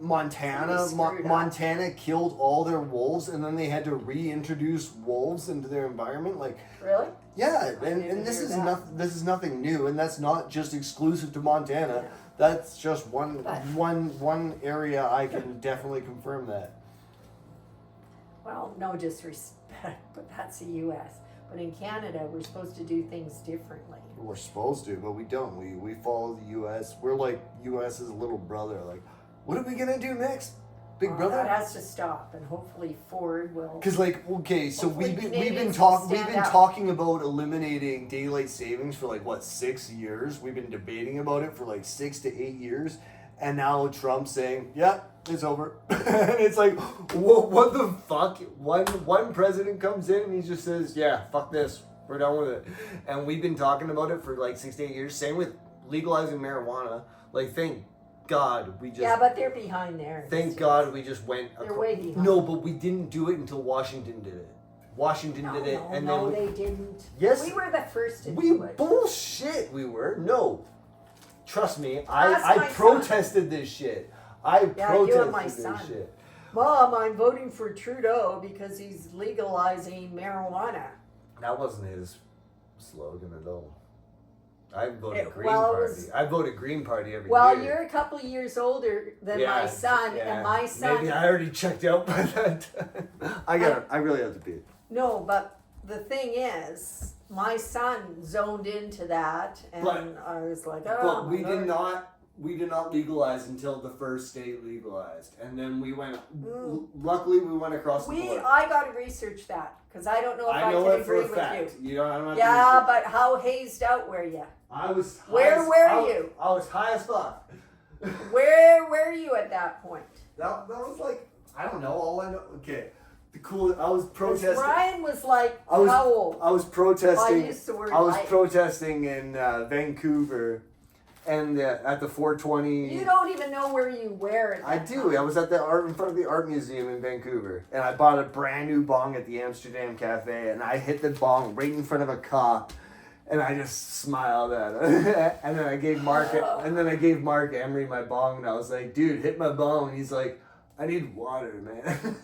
Montana, Really screwed up. Montana killed all their wolves, and then they had to reintroduce wolves into their environment. Like, really. yeah, I and didn't this hear is that. this is nothing new, and that's not just exclusive to Montana. Yeah. That's just one But- one area I can definitely confirm that. Well, no disrespect, but that's the U.S. But in Canada, we're supposed to do things differently. We're supposed to, but we don't. We follow the U.S. We're like U.S.'s little brother. Like, what are we gonna do next, big Well, brother? That has to stop, and hopefully Ford will. Because okay, so Hopefully we've been Canadians will stand up. talking about eliminating daylight savings for like what 6 years. We've been debating about it for like 6 to 8 years, and now Trump's saying, "Yeah, it's over." And it's like, what the fuck? One president comes in and he just says, "Yeah, fuck this, we're done with it." And we've been talking about it for like 6 to 8 years. Same with legalizing marijuana. Like, thank God we just. Yeah, but they're behind there. Thank God we just went. They're way behind. No, but we didn't do it until Washington did it. Washington No, did it, no, and no, then they didn't. Yes. We were the first to we do it. bullshit. We were no. Trust me, Ask I my protested this shit. I Yeah, protested you and my this son. shit. Mom, I'm voting for Trudeau because he's legalizing marijuana. That wasn't his slogan at all. I voted It- Green well, it Party. was- I voted Green Party every Well, year. you're a couple years older than Yeah, my son, yeah. and my son. Maybe I already checked out by that time. I really have to pee. No, but the thing is, my son zoned into that, and But- I was like, oh, But my we did Lord. not. We did not legalize until the first state legalized, and then we went. Luckily, we went across the board. I got to research that because I don't know if I, know can it for agree a with fact. you. You know, I'm not. Yeah, but how hazed out were you? I was. Where high were I was- you? I was high as fuck. Where were you at that point? That was like, I don't know. All I know. Okay, the cool. I was 'Cause protesting. Ryan was like, I was- how old? I was Well, I protesting. used the word I was like. protesting in Vancouver, and at the 420. You don't even know where you were at I that do. time. I was at the art in front of the art museum in Vancouver, and I bought a brand new bong at the Amsterdam Cafe, and I hit the bong right in front of a cop, and I just smiled at him, and then I gave Mark Emery my bong, and I was like, "Dude, hit my bong." And he's like, "I need water, man,"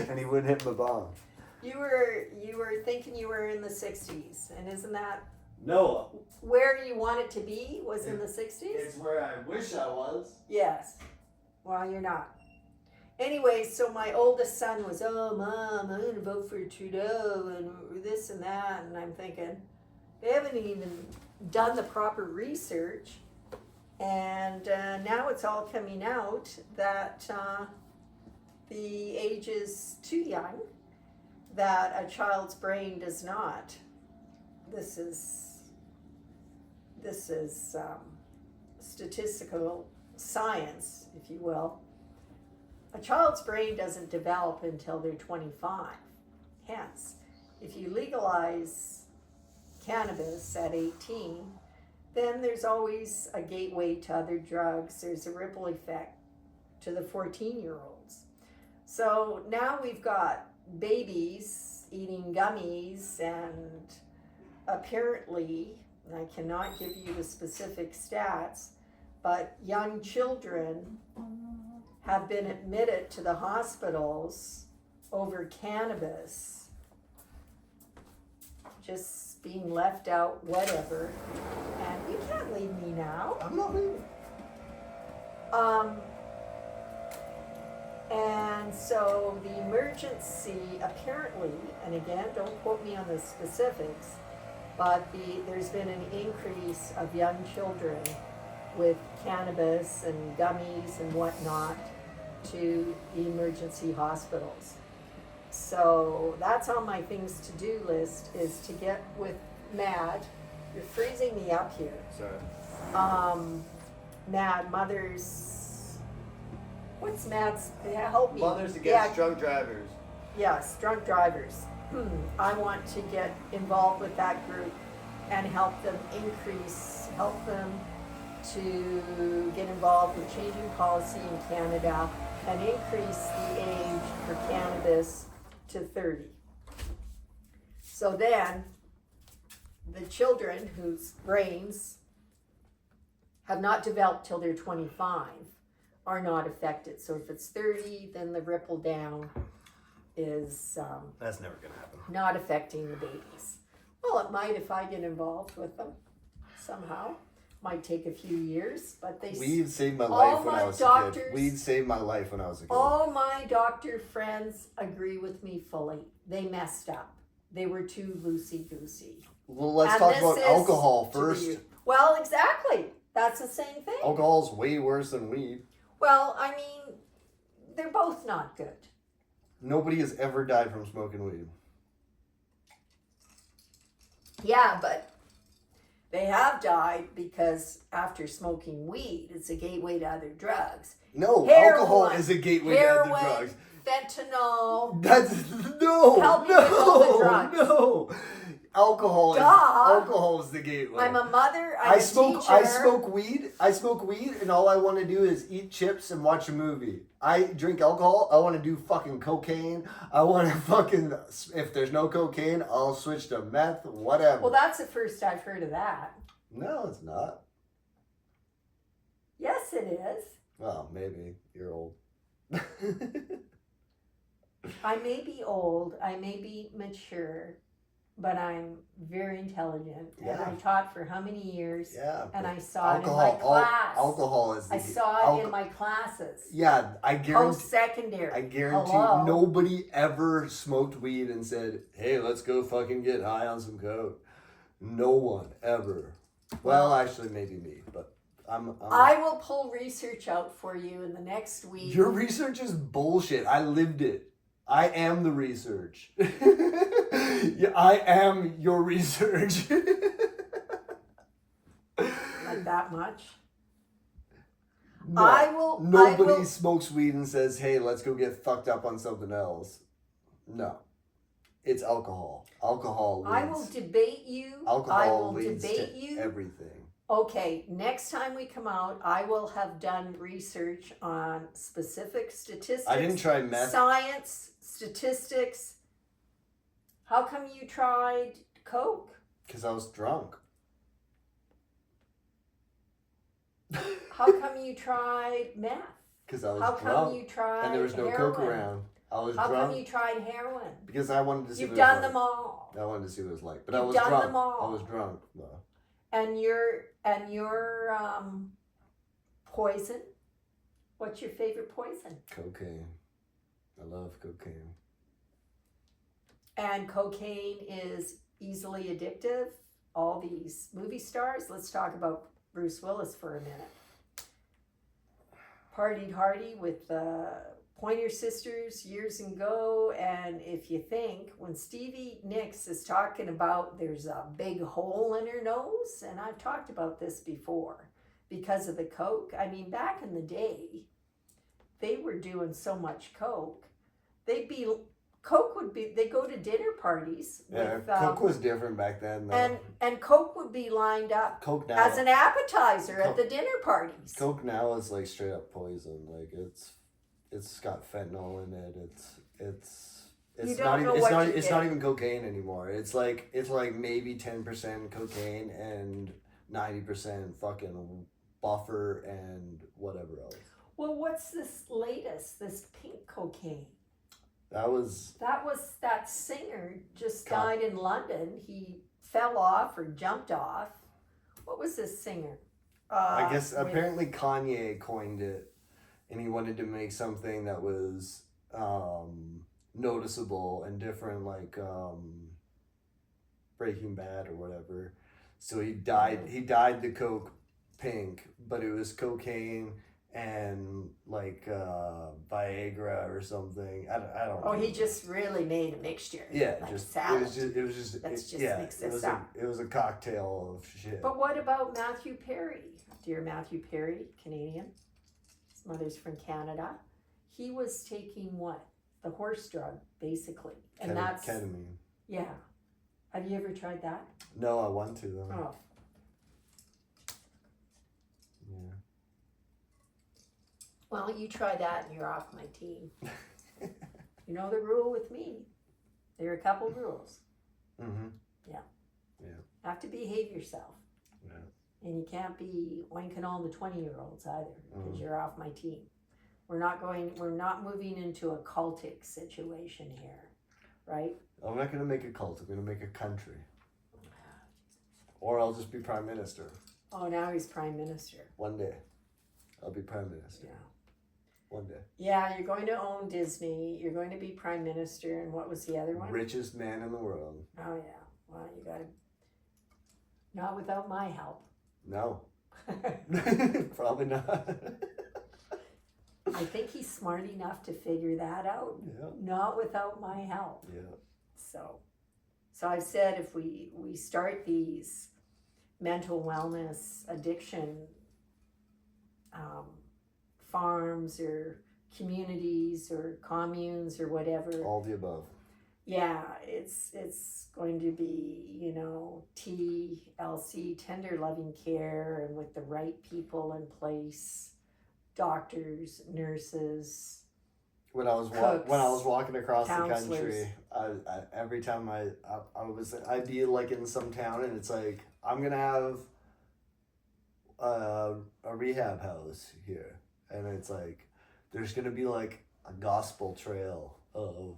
and he wouldn't hit my bong. You were thinking you were in the 60s, and isn't that No, where you wanted to be? Was in the 60s? it's where I wish I was. Yes. Well, you're not. Anyway, so my oldest son was, oh, Mom, I'm going to vote for Trudeau and this and that. And I'm thinking, they haven't even done the proper research. And now it's all coming out that the age is too young, that a child's brain does not. This is statistical science, if you will. A child's brain doesn't develop until they're 25. Hence, if you legalize cannabis at 18, then there's always a gateway to other drugs. There's a ripple effect to the 14-year-olds. So now we've got babies eating gummies, and apparently, and I cannot give you the specific stats, but young children have been admitted to the hospitals over cannabis, just being left out, whatever. And you can't leave me now. I'm not leaving. And so the emergency apparently, and again, don't quote me on the specifics, but there's been an increase of young children with cannabis and gummies and whatnot to the emergency hospitals. So that's on my things to do list, is to get with Mad. You're freezing me up here. Sorry. Mad, Mother's What's Matt's? Yeah, help me. Mothers Against Yeah, Drunk Drivers. yes, drunk drivers. I want to get involved with that group and help them to get involved with changing policy in Canada and increase the age for cannabis to 30. So then, the children whose brains have not developed till they're 25 are not affected. So if it's 30, then the ripple down is That's never gonna happen. not affecting the babies. Well, it might if I get involved with them somehow. Might take a few years, but they. Weed saved my all life when my I was a doctors- kid. Weed saved my life when I was a kid. All my doctor friends agree with me fully. They messed up. They were too loosey-goosey. Well, let's And talk this about is alcohol to the first. youth. Well, exactly. That's the same thing. Alcohol's way worse than weed. Well, I mean, they're both not good. Nobody has ever died from smoking weed. Yeah, but they have died because after smoking weed, it's a gateway to other drugs. No, Heroin. alcohol is a gateway to Heroin, other drugs. fentanyl. That's no, Help me with all the no, drugs. no. Alcohol is the gateway. I'm a mother. I'm a teacher. I smoke weed, and all I want to do is eat chips and watch a movie. I drink alcohol. I want to do fucking cocaine. I want to fucking, if there's no cocaine, I'll switch to meth, whatever. Well, that's the first I've heard of that. No, it's not. Yes, it is. Well, maybe you're old. I may be old. I may be mature, but I'm very intelligent. And Yeah. I taught for how many years? Yeah. And but I saw alcohol, it in my class. alcohol is. I saw it in my classes. Yeah, I guarantee. Post-secondary. I guarantee Hello? nobody ever smoked weed and said, "Hey, let's go fucking get high on some coke." No one ever. Well, actually, maybe me, but I will pull research out for you in the next week. Your research is bullshit. I lived it. I am the research. Yeah, I am your research. Like that much. No, I will. nobody smokes weed and says, "Hey, let's go get fucked up on something else." No, it's alcohol. Alcohol leads. I will debate you. Alcohol I will leads debate to you. everything. Okay, next time we come out, I will have done research on specific statistics. I didn't try meth. Science, statistics. How come you tried Coke? Because I was drunk. How come you tried meth? Because I was How drunk. come you tried And there was no heroin? coke around. I was How drunk. come you tried heroin? Because I wanted to see You've what it was done like. them all. I wanted to see what it was like. But I You've was done drunk. them all. I was drunk, though. And your poison. What's your favorite poison? Cocaine. I love cocaine. And cocaine is easily addictive. All these movie stars. Let's talk about Bruce Willis for a minute. Partied hardy with the Pointer Sisters years ago, and if you think when Stevie Nicks is talking about there's a big hole in her nose, and I've talked about this before because of the coke. I mean, back in the day, they were doing so much coke. They'd go to dinner parties Yeah, with Coke was different back then, though. and Coke would be lined up Coke now. as an appetizer at Coke- the dinner parties. Coke now is like straight up poison. Like it's got fentanyl in it. It's You don't not know even what you're it's not getting. even cocaine anymore. It's like maybe 10% cocaine and 90% fucking buffer and whatever else. Well, what's this latest? This pink cocaine. That was That singer just God. died in London. He fell off or jumped off. What was this singer? I guess with- apparently Kanye coined it, and he wanted to make something that was noticeable and different, like Breaking Bad or whatever. So he dyed the Coke pink, but it was cocaine and like Viagra or something. I don't. Oh, he remember. just really made a mixture. Yeah, like just salad. it was just Let's just yeah, mix it this was up. it was a cocktail of shit. But what about Matthew Perry? Dear Matthew Perry, Canadian. His mother's from Canada. he was taking what? The horse drug, basically. And that's, ketamine. yeah. Have you ever tried that? No, I want to though. Oh, Yeah. well, you try that and you're off my team. You know the rule with me. There are a couple rules. Mm-hmm. Have to behave yourself. Yeah. And you can't be oinking all the 20-year-olds either, because Mhm. you're off my team. We're not moving into a cultic situation here, right? I'm not gonna make a cult. I'm gonna make a country, or I'll just be prime minister Oh, now he's prime minister. one day. I'll be prime minister Yeah. one day. Yeah, you're going to own Disney. You're going to be prime minister. And what was the other one? Richest man in the world. Oh, yeah. Well, you got to. Not without my help. No, probably not. I think he's smart enough to figure that out. Yeah. Not without my help. Yeah. So I've said if we start these mental wellness addiction farms or communities or communes or whatever, All the above. yeah, it's going to be, TLC, tender loving care, and with the right people in place, doctors, nurses. When I was Cooks, walking across the counselors. country, I every time I'd be like in some town and it's like I'm gonna have a rehab house here, and it's like there's gonna be like a gospel trail of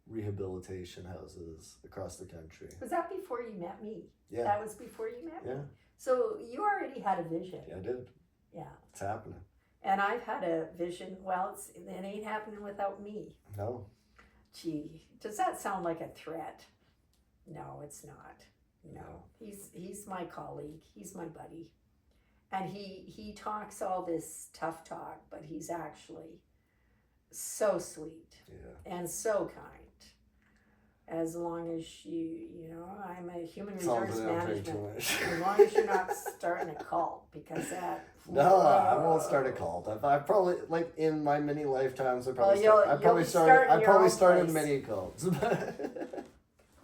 rehabilitation houses across the country. Was that before you met me? Yeah, That was before you met me? yeah, So you already had a vision. yeah, I did. Yeah. It's happening. And I've had a vision. Well, it ain't happening without me. No, Gee, does that sound like a threat? No, it's not. No. No. He's my colleague. He's my buddy. And he talks all this tough talk, but he's actually so sweet yeah. and so kind. As long as I'm a human Sounds resource like I'm paying too management. much. As long as you're not starting a cult, because that. No, I won't start a cult. I probably like in my many lifetimes. I probably Well, I probably you'll be starting your own started place. many cults.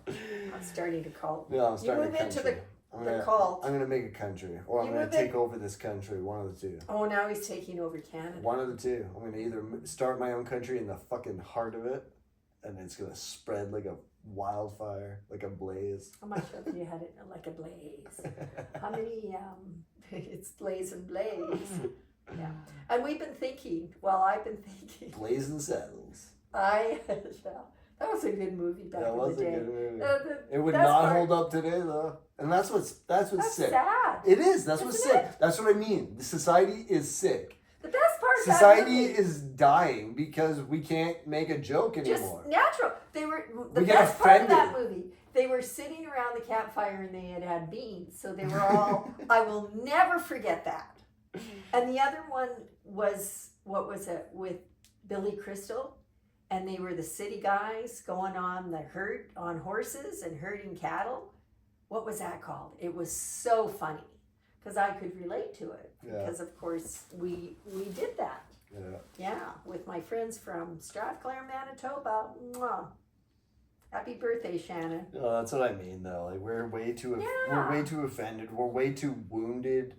I'm starting a cult. No, I'm starting move a into country. the cult. I'm gonna make a country, or I'm You gonna move take it- over this country. One of the two. Oh, now he's taking over Canada. One of the two. I'm gonna either start my own country in the fucking heart of it, and it's gonna spread like a wildfire, like a blaze. How much have you had it like a blaze? How many? It's blaze and blaze. Yeah. And we've been thinking. Well, I've been thinking. Blazing Saddles. That was a good movie back That in was the a day. good movie. The It would best not part- hold up today though, and that's what's That's sick. sad. It is. That's what's Isn't sick. it? That's what I mean. The society is sick. The best part. of that Society movie, is dying because we can't make a joke just anymore. natural. They were the We get best part of that offended. movie. They were sitting around the campfire and they had beans, so they were all. I will never forget that. And the other one was what was it with Billy Crystal, and they were the city guys going on the herd on horses and herding cattle. What was that called? It was so funny because I could relate to it Yeah. because of course we did that. Yeah. Yeah, with my friends from Strathclair, Manitoba. Mwah. Happy birthday, Shannon. No, that's what I mean though. Like we're way too Yeah. we're way too offended. We're way too wounded.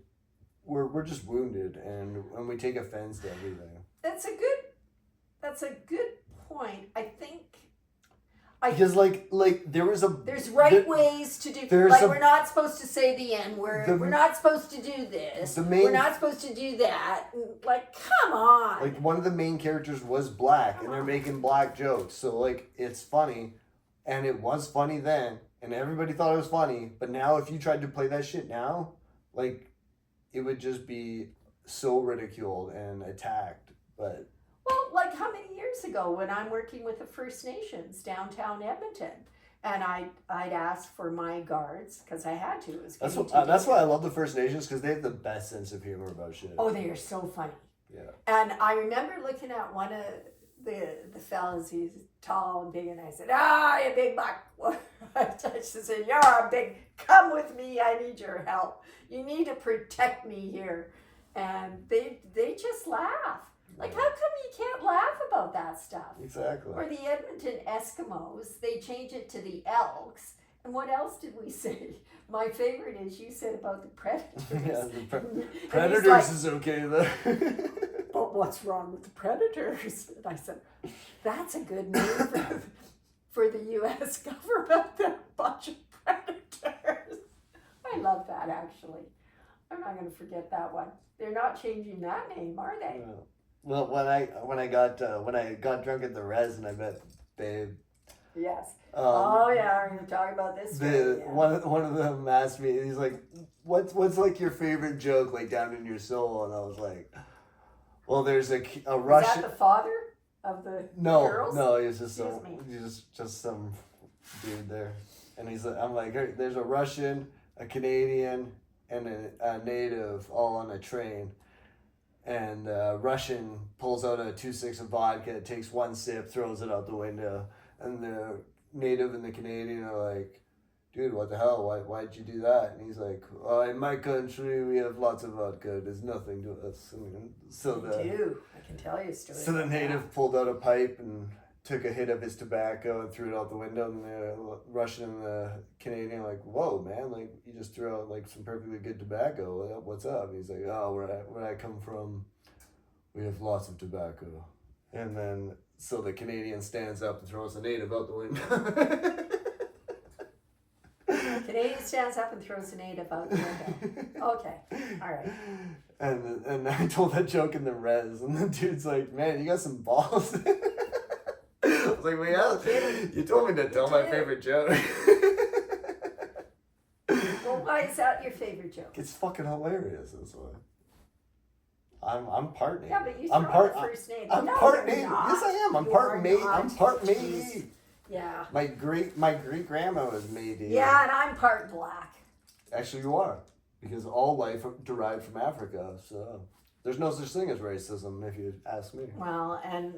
We're just wounded, and we take offense to everything. That's a good point. I think Because like there was a there's right ways to do. there's Like a- we're not supposed to say the N word. The- We're not supposed to do this. the main- We're not supposed to do that. Like, come on. like one of the main characters was black, and they're making black jokes. So like it's funny, and it was funny then, and everybody thought it was funny. But now, if you tried to play that shit now, like it would just be so ridiculed and attacked. But Well, like how many years ago when I'm working with the First Nations downtown Edmonton, and I'd ask for my guards because I had to. It was that's getting what too that's why I dangerous. love the First Nations, because they have the best sense of humor about shit. Oh, they are so funny. Yeah. And I remember looking at one of the fellas. He's tall and big, and I said, you big buck. I touched and said, you're a big. Come with me. I need your help. You need to protect me here. And they just laugh. Like, how come you can't laugh about that stuff? Exactly. Or the Edmonton Eskimos, they change it to the Elks. And what else did we say? My favorite is you said about the Predators. Yeah, the And he's Predators like, is okay though. but what's wrong with the Predators? And I said, that's a good name for the U.S. government. They're a bunch of predators. I love that, actually. I'm not going to forget that one. They're not changing that name, are they? Well, when I got drunk at the Res and I met Babe. Yes. Um, Oh yeah, we're going to talk about this. The One, yeah. one of them asked me, he's like, what's like your favorite joke like down in your soul? And I was like, well, there's a Is Russian. that the father of the girls? No, he's just Excuse me. he's just some dude there, and he's like, I'm like, hey, there's a Russian, a Canadian, and a native all on a train, and Russian pulls out a 2.6 of vodka, takes one sip, throws it out the window, and the native and the Canadian are like, dude, what the hell? Why'd you do that? And he's like, oh, in my country we have lots of vodka. There's nothing to us. And so I do. I can tell you a story. so the about native pulled out a pipe and took a hit of his tobacco and threw it out the window. And the Russian and the Canadian were like, whoa, man, like you just threw out like some perfectly good tobacco. What's up? And he's like, oh, where I come from, we have lots of tobacco. And then so the Canadian stands up and throws the native out the window. that. Canadian stands up and throws a native out the window. Okay. All right. And I told that joke in the Res, and the dude's like, man, you got some balls. I was like, well, yeah, you told me to tell my did. favorite joke. Well, why is that your favorite joke? It's fucking hilarious. That's why. I'm part Native. Yeah, but you I'm throw part. the first name. I'm No, part you're Native. not. Yes, I am. I'm You part are Métis. not. I'm part Jeez. Métis. Yeah. My great grandma was Métis. Yeah, and I'm part black. Actually, you are, because all life derived from Africa. So there's no such thing as racism, if you ask me. Well, and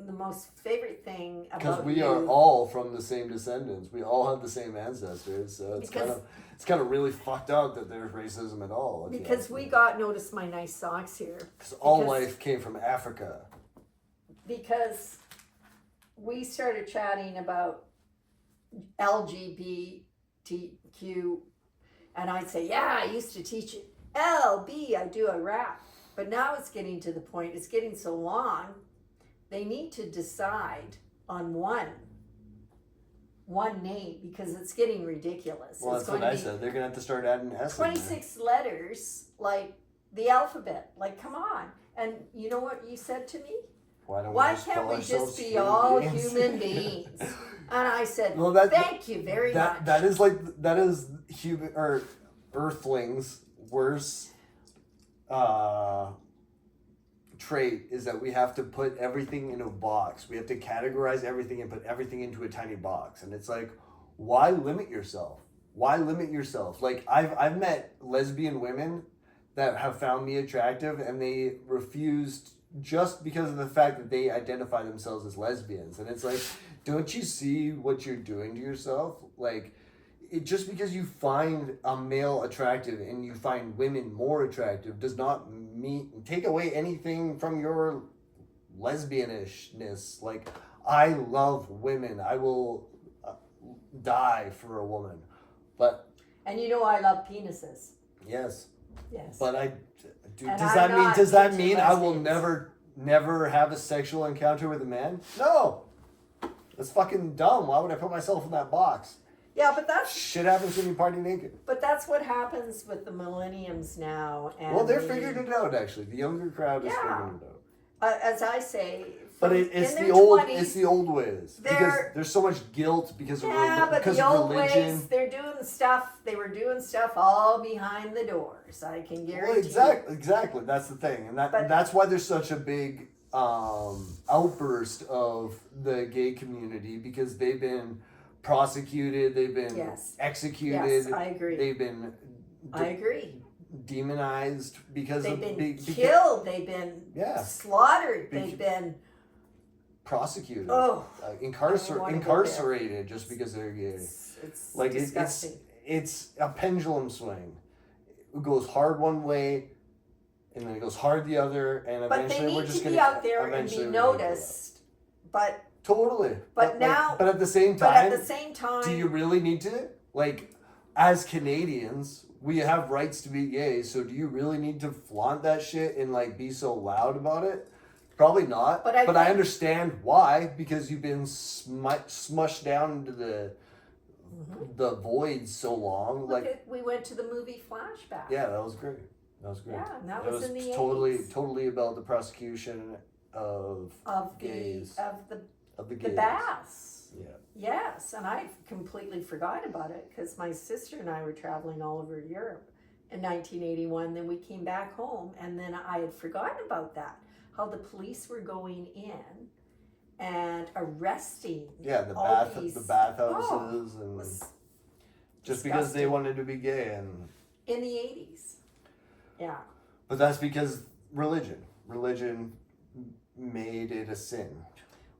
the most favorite thing Because about we you, are all from the same descendants. We all have the same ancestors. So it's kind of really fucked up that there's racism at all. if you because ask we me. got notice my nice socks here. Because all because- life came from Africa. Because we started chatting about LGBTQ, and I'd say, yeah, I used to teach it. LB, I do a rap. But now it's getting to the point, it's getting so long, they need to decide on one name because it's getting ridiculous. Well, it's that's what I said. They're going to have to start adding S in there. 26 letters, like the alphabet. Like, come on. And you know what you said to me? Why can't we just be all human beings? And I said, Well, thank you very much. That is human or Earthlings' worst trait is that we have to put everything in a box. We have to categorize everything and put everything into a tiny box. And it's like, why limit yourself? Why limit yourself? Like I've met lesbian women that have found me attractive and they refused just because of the fact that they identify themselves as lesbians. And it's like, don't you see what you're doing to yourself? Like, just because you find a male attractive and you find women more attractive does not take away anything from your lesbianishness. Like, I love women. I will die for a woman. But and you know I love penises. yes. Yes. But And does that I'm mean not I will into never have a sexual encounter with a man? No. That's fucking dumb. Why would I put myself in that box? yeah, but that's Happens when you party naked. what happens with the millenniums now. And Well, they're figuring it out actually. The younger crowd is Yeah. figuring it out. As I say, But in it's their the old 20s, it's the old ways. Because they're- there's so much guilt because of yeah, but because the of old religion. ways, they were doing stuff all behind the doors. I can Well, guarantee. exactly. That's the thing, and But- that's why there's such a big outburst of the gay community because they've been prosecuted, they've been Yes. executed, Yes, I agree. they've been I agree. demonized because They've of been because killed. They've been Yeah. slaughtered. Be- They've been prosecuted, oh, I don't wanna go there. incarcerated just because they're gay. it's Like disgusting. it's a pendulum swing. It goes hard one way and then it goes hard the other, and But they eventually we're need just to gonna be out there and eventually be we're gonna go noticed. But out. Totally. But now- but at the same but time, at the same time, do you really need to? Like, as Canadians, we have rights to be gay, so do you really need to flaunt that shit and like be so loud about it? Probably not. But I I think- understand why, because you've been smushed down into the void so long. we went to the movie Flashback. Yeah, that was great. That was great. Yeah, and that It was in the totally 80s. totally about the prosecution of Of the gays. of the the gays. baths. Yeah. Yes, and I completely forgot about it because my sister and I were traveling all over Europe in 1981. Then we came back home, and then I had forgotten about that. How the police were going in and arresting. Yeah, the all these- bathhouses and was just because they disgusting. wanted to be gay and in the 80s. Yeah. but that's because religion made it a sin,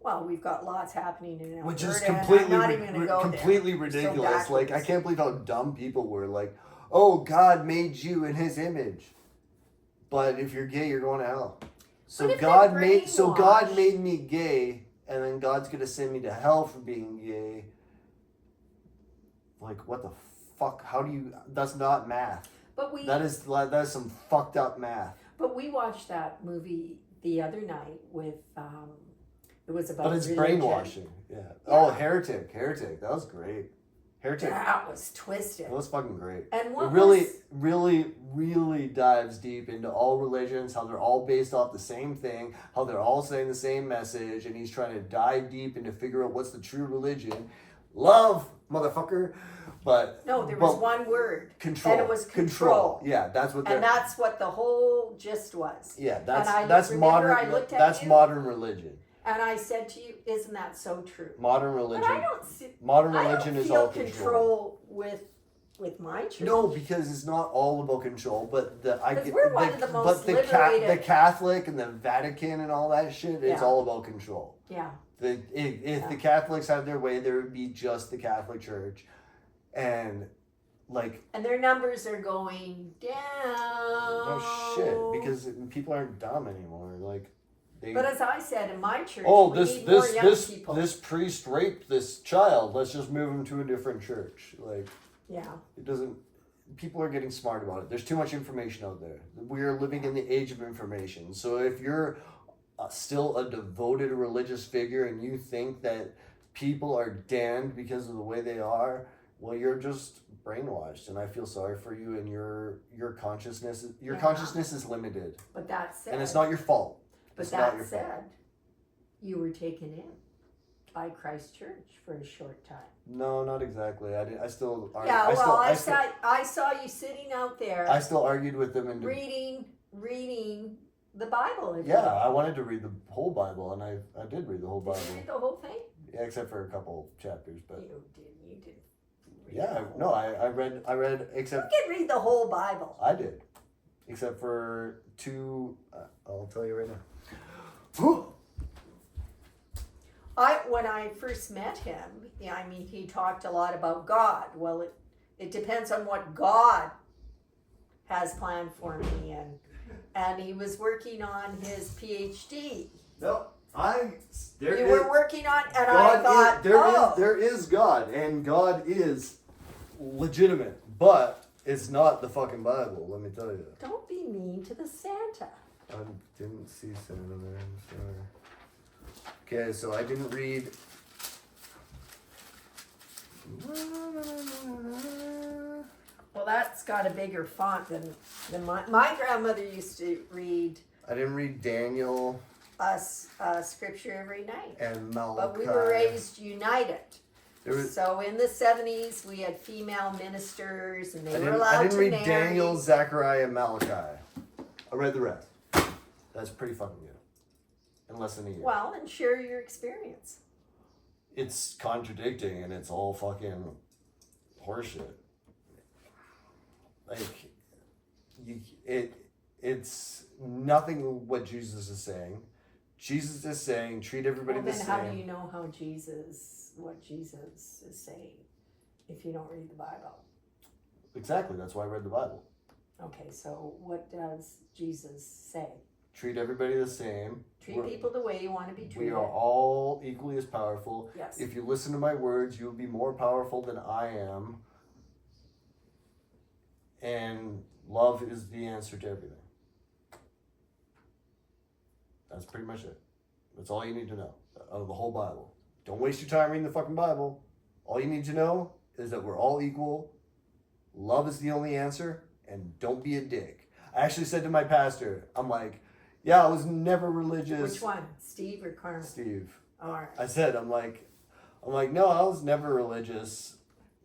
Well, we've got lots happening in Alberta. which is and completely I'm not even gonna go completely there. So ridiculous. Like, I backwards. can't believe how dumb people were. Like, oh, God made you in His image, but if you're gay, you're going to hell. So But if God they're made brainwashed- me gay, and then God's gonna send me to hell for being gay. Like, what the fuck? How do you? That's not math. But we That is some fucked up math. But we watched that movie the other night with it was about But it's religion. brainwashing. Yeah. Oh, Heretic. That was great. Heretic. That was twisted. That was fucking great. And what It really, was, really dives deep into all religions, how they're all based off the same thing, how they're all saying the same message, and he's trying to dive deep into figure out what's the true religion. Love, motherfucker. But no, there was one word. control. And it was control. Yeah, that's what they're. And that's what the whole gist was. Yeah, I that's remember modern. I looked at That's you- modern religion. And I said to you, isn't that so true? Modern But religion. I don't see Modern I religion don't is feel all control with my church. No, because it's not all about control, but we're one of the most liberated- the Catholic and the Vatican and all that shit, it's Yeah. all about control. Yeah. If the Catholics had their way, there would be just the Catholic Church, and like And their numbers are going down. no shit, because people aren't dumb anymore. Like they. But as I said, in my church, Oh, we this need more this young this people. this priest raped this child. Let's just move him to a different church. Like Yeah. it doesn't. People are getting smart about it. There's too much information out there. We are living in the age of information. So if you're still a devoted religious figure and you think that people are damned because of the way they are, well, you're just brainwashed. And I feel sorry for you. And your consciousness Yeah. consciousness is limited, But that said, and it's not your fault. But it's not that your fault. said, you were taken in by Christ Church for a short time. No, not exactly. I still. Yeah. I still, I saw you sitting out there I still argued with them and. reading the Bible. every Yeah, day. I wanted to read the whole Bible, and I did read the whole Did Bible. you read the whole thing? Yeah, except for a couple chapters, but You did. Read yeah, the whole no, Bible. I read except You can read the whole Bible. I did, except for two. I'll tell you right now. When I first met him, yeah, I mean, he talked a lot about God. Well, it depends on what God has planned for me, and he was working on his PhD. No, You were working on, and I thought, there is God, and God is legitimate, but it's not the fucking Bible. Let me tell you. don't be mean to the Santa. I didn't see Santa there. I'm sorry. Okay, so I didn't read. Well, that's got a bigger font than my grandmother used to read I didn't read Daniel us scripture every night. and Malachi. But we were raised united. There was, So in the 70s, we had female ministers, and they were I allowed didn't to read marry. Daniel, Zechariah, and Malachi. I read the rest. That's pretty fucking good. In less than a year. Well, and share your experience. It's contradicting and it's all fucking horseshit. Like, it's nothing what Jesus is saying. Jesus is saying treat everybody Well, the then same. how do you know what Jesus is saying if you don't read the Bible? Exactly. That's why I read the Bible. Okay, so what does Jesus say? Treat everybody the same. Treat people the way you want to be We treated. are all equally as powerful. Yes. If you listen to my words, you will be more powerful than I am. And love is the answer to everything. That's pretty much it. That's all you need to know out of the whole Bible. Don't waste your time reading the fucking Bible. All you need to know is that we're all equal. Love is the only answer, and don't be a dick. I actually said to my pastor, I'm like, yeah, I was never religious. Which one, Steve or Carmen? Steve. All right. I said, I'm like, no, I was never religious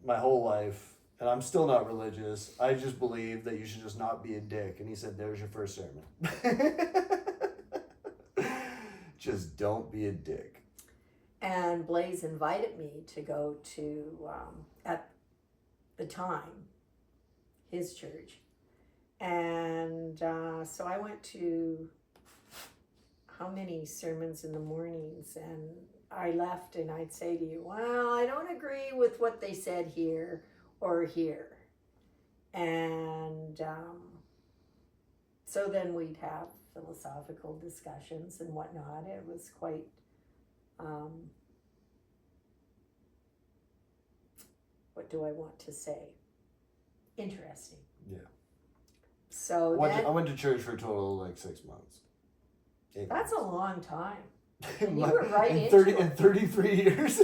my whole life, and I'm still not religious. I just believe that you should just not be a dick. And he said, there's your first sermon. Just don't be a dick. And Blaze invited me to go to, at the time, his church. And so I went to how many sermons in the mornings, and I left and I'd say to you, well, I don't agree with what they said here or here. And so then we'd have philosophical discussions and whatnot. It was quite what do I want to say? Interesting. Yeah. So I went to church for a total of like 6 months. 8 that's a months. long time. And you were right in into 30 it. and 33 years.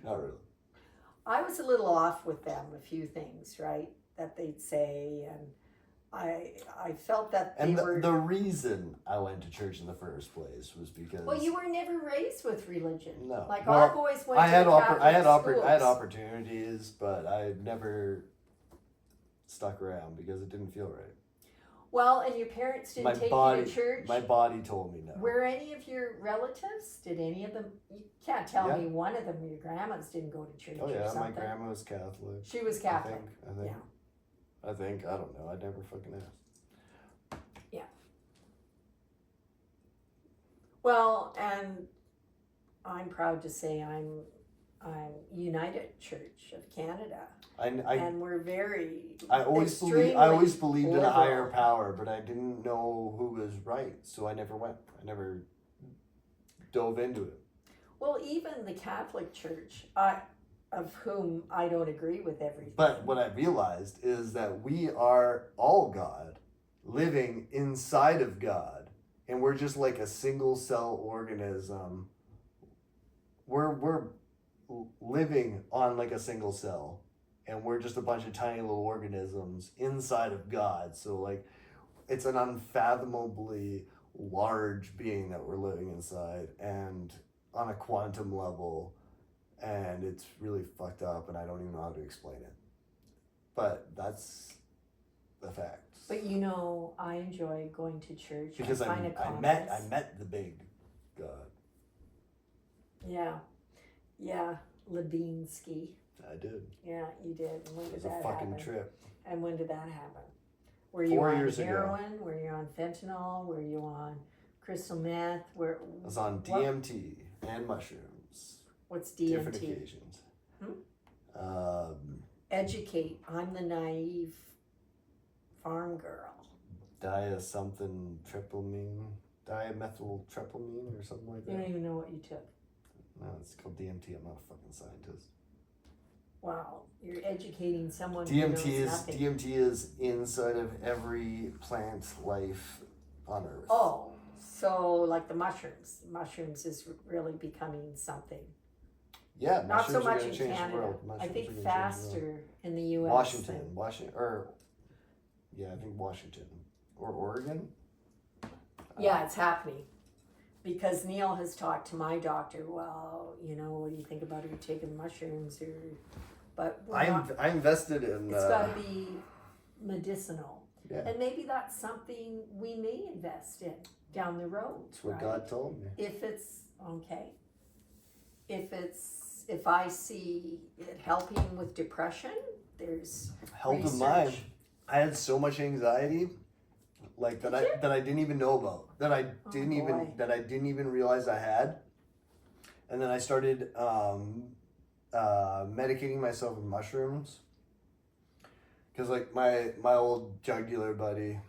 Not really. I was a little off with them, a few things, right, that they'd say, and I felt that they And were... the reason I went to church in the first place was because... Well, you were never raised with religion. No. Like, Well, our boys went I had to Catholic I had schools. opportunities, but I never stuck around because it didn't feel right. Well, and your parents didn't take you to church? My body told me no. Were any of your relatives, did any of them... You can't tell Yeah. me one of them, your grandmas didn't go to church Oh or yeah, something. my grandma was Catholic. She was Catholic. I think. Yeah. I think. I don't know. I never fucking asked. Well, and I'm proud to say I'm United Church of Canada, and we're very I always believed in a higher power, but I didn't know who was right, so I never went. I never dove into it. Well, even the Catholic Church, of whom I don't agree with everything. But what I realized is that we are all God, living inside of God, and we're just like a single cell organism. We're living on like a single cell, and we're just a bunch of tiny little organisms inside of God. So like, it's an unfathomably large being that we're living inside, and on a quantum level, and it's really fucked up, and I don't even know how to explain it. But that's the facts. But you know, I enjoy going to church. Because I met the big God. Yeah, Lebinsky. I did. Yeah, you did. And when It did was a that fucking happen? trip. And when did that happen? Were you 4 on years ago. heroin? Were you on fentanyl? Were you on crystal meth? I was on DMT and mushrooms. What's Different DMT? occasions. Educate. I'm the naive farm girl. Dimethyltryptamine or something like You don't that. even know what you took. No, it's called DMT. I'm not a fucking scientist. Wow, you're educating someone who knows nothing. DMT is inside of every plant life on Earth. Oh, so like the mushrooms. Mushrooms is really becoming something. Yeah, Not so mushrooms are much gonna in change the Canada. world. I Mushrooms think are gonna change the world. faster in the U.S. Washington, than- I think Washington or Oregon. Yeah, it's happening. Because Neil has talked to my doctor. Well, you know, what do you think about her taking mushrooms? But we're not, I invested in. it's got to be medicinal. Yeah. And maybe that's something we may invest in down the road. That's what right? God told me. If it's okay. If I see it helping with depression, there's Health of research. mind. I had so much anxiety, like that I didn't even know about. That I boy. didn't even realize I had. And then I started medicating myself with mushrooms. Because, like, my old drug dealer buddy,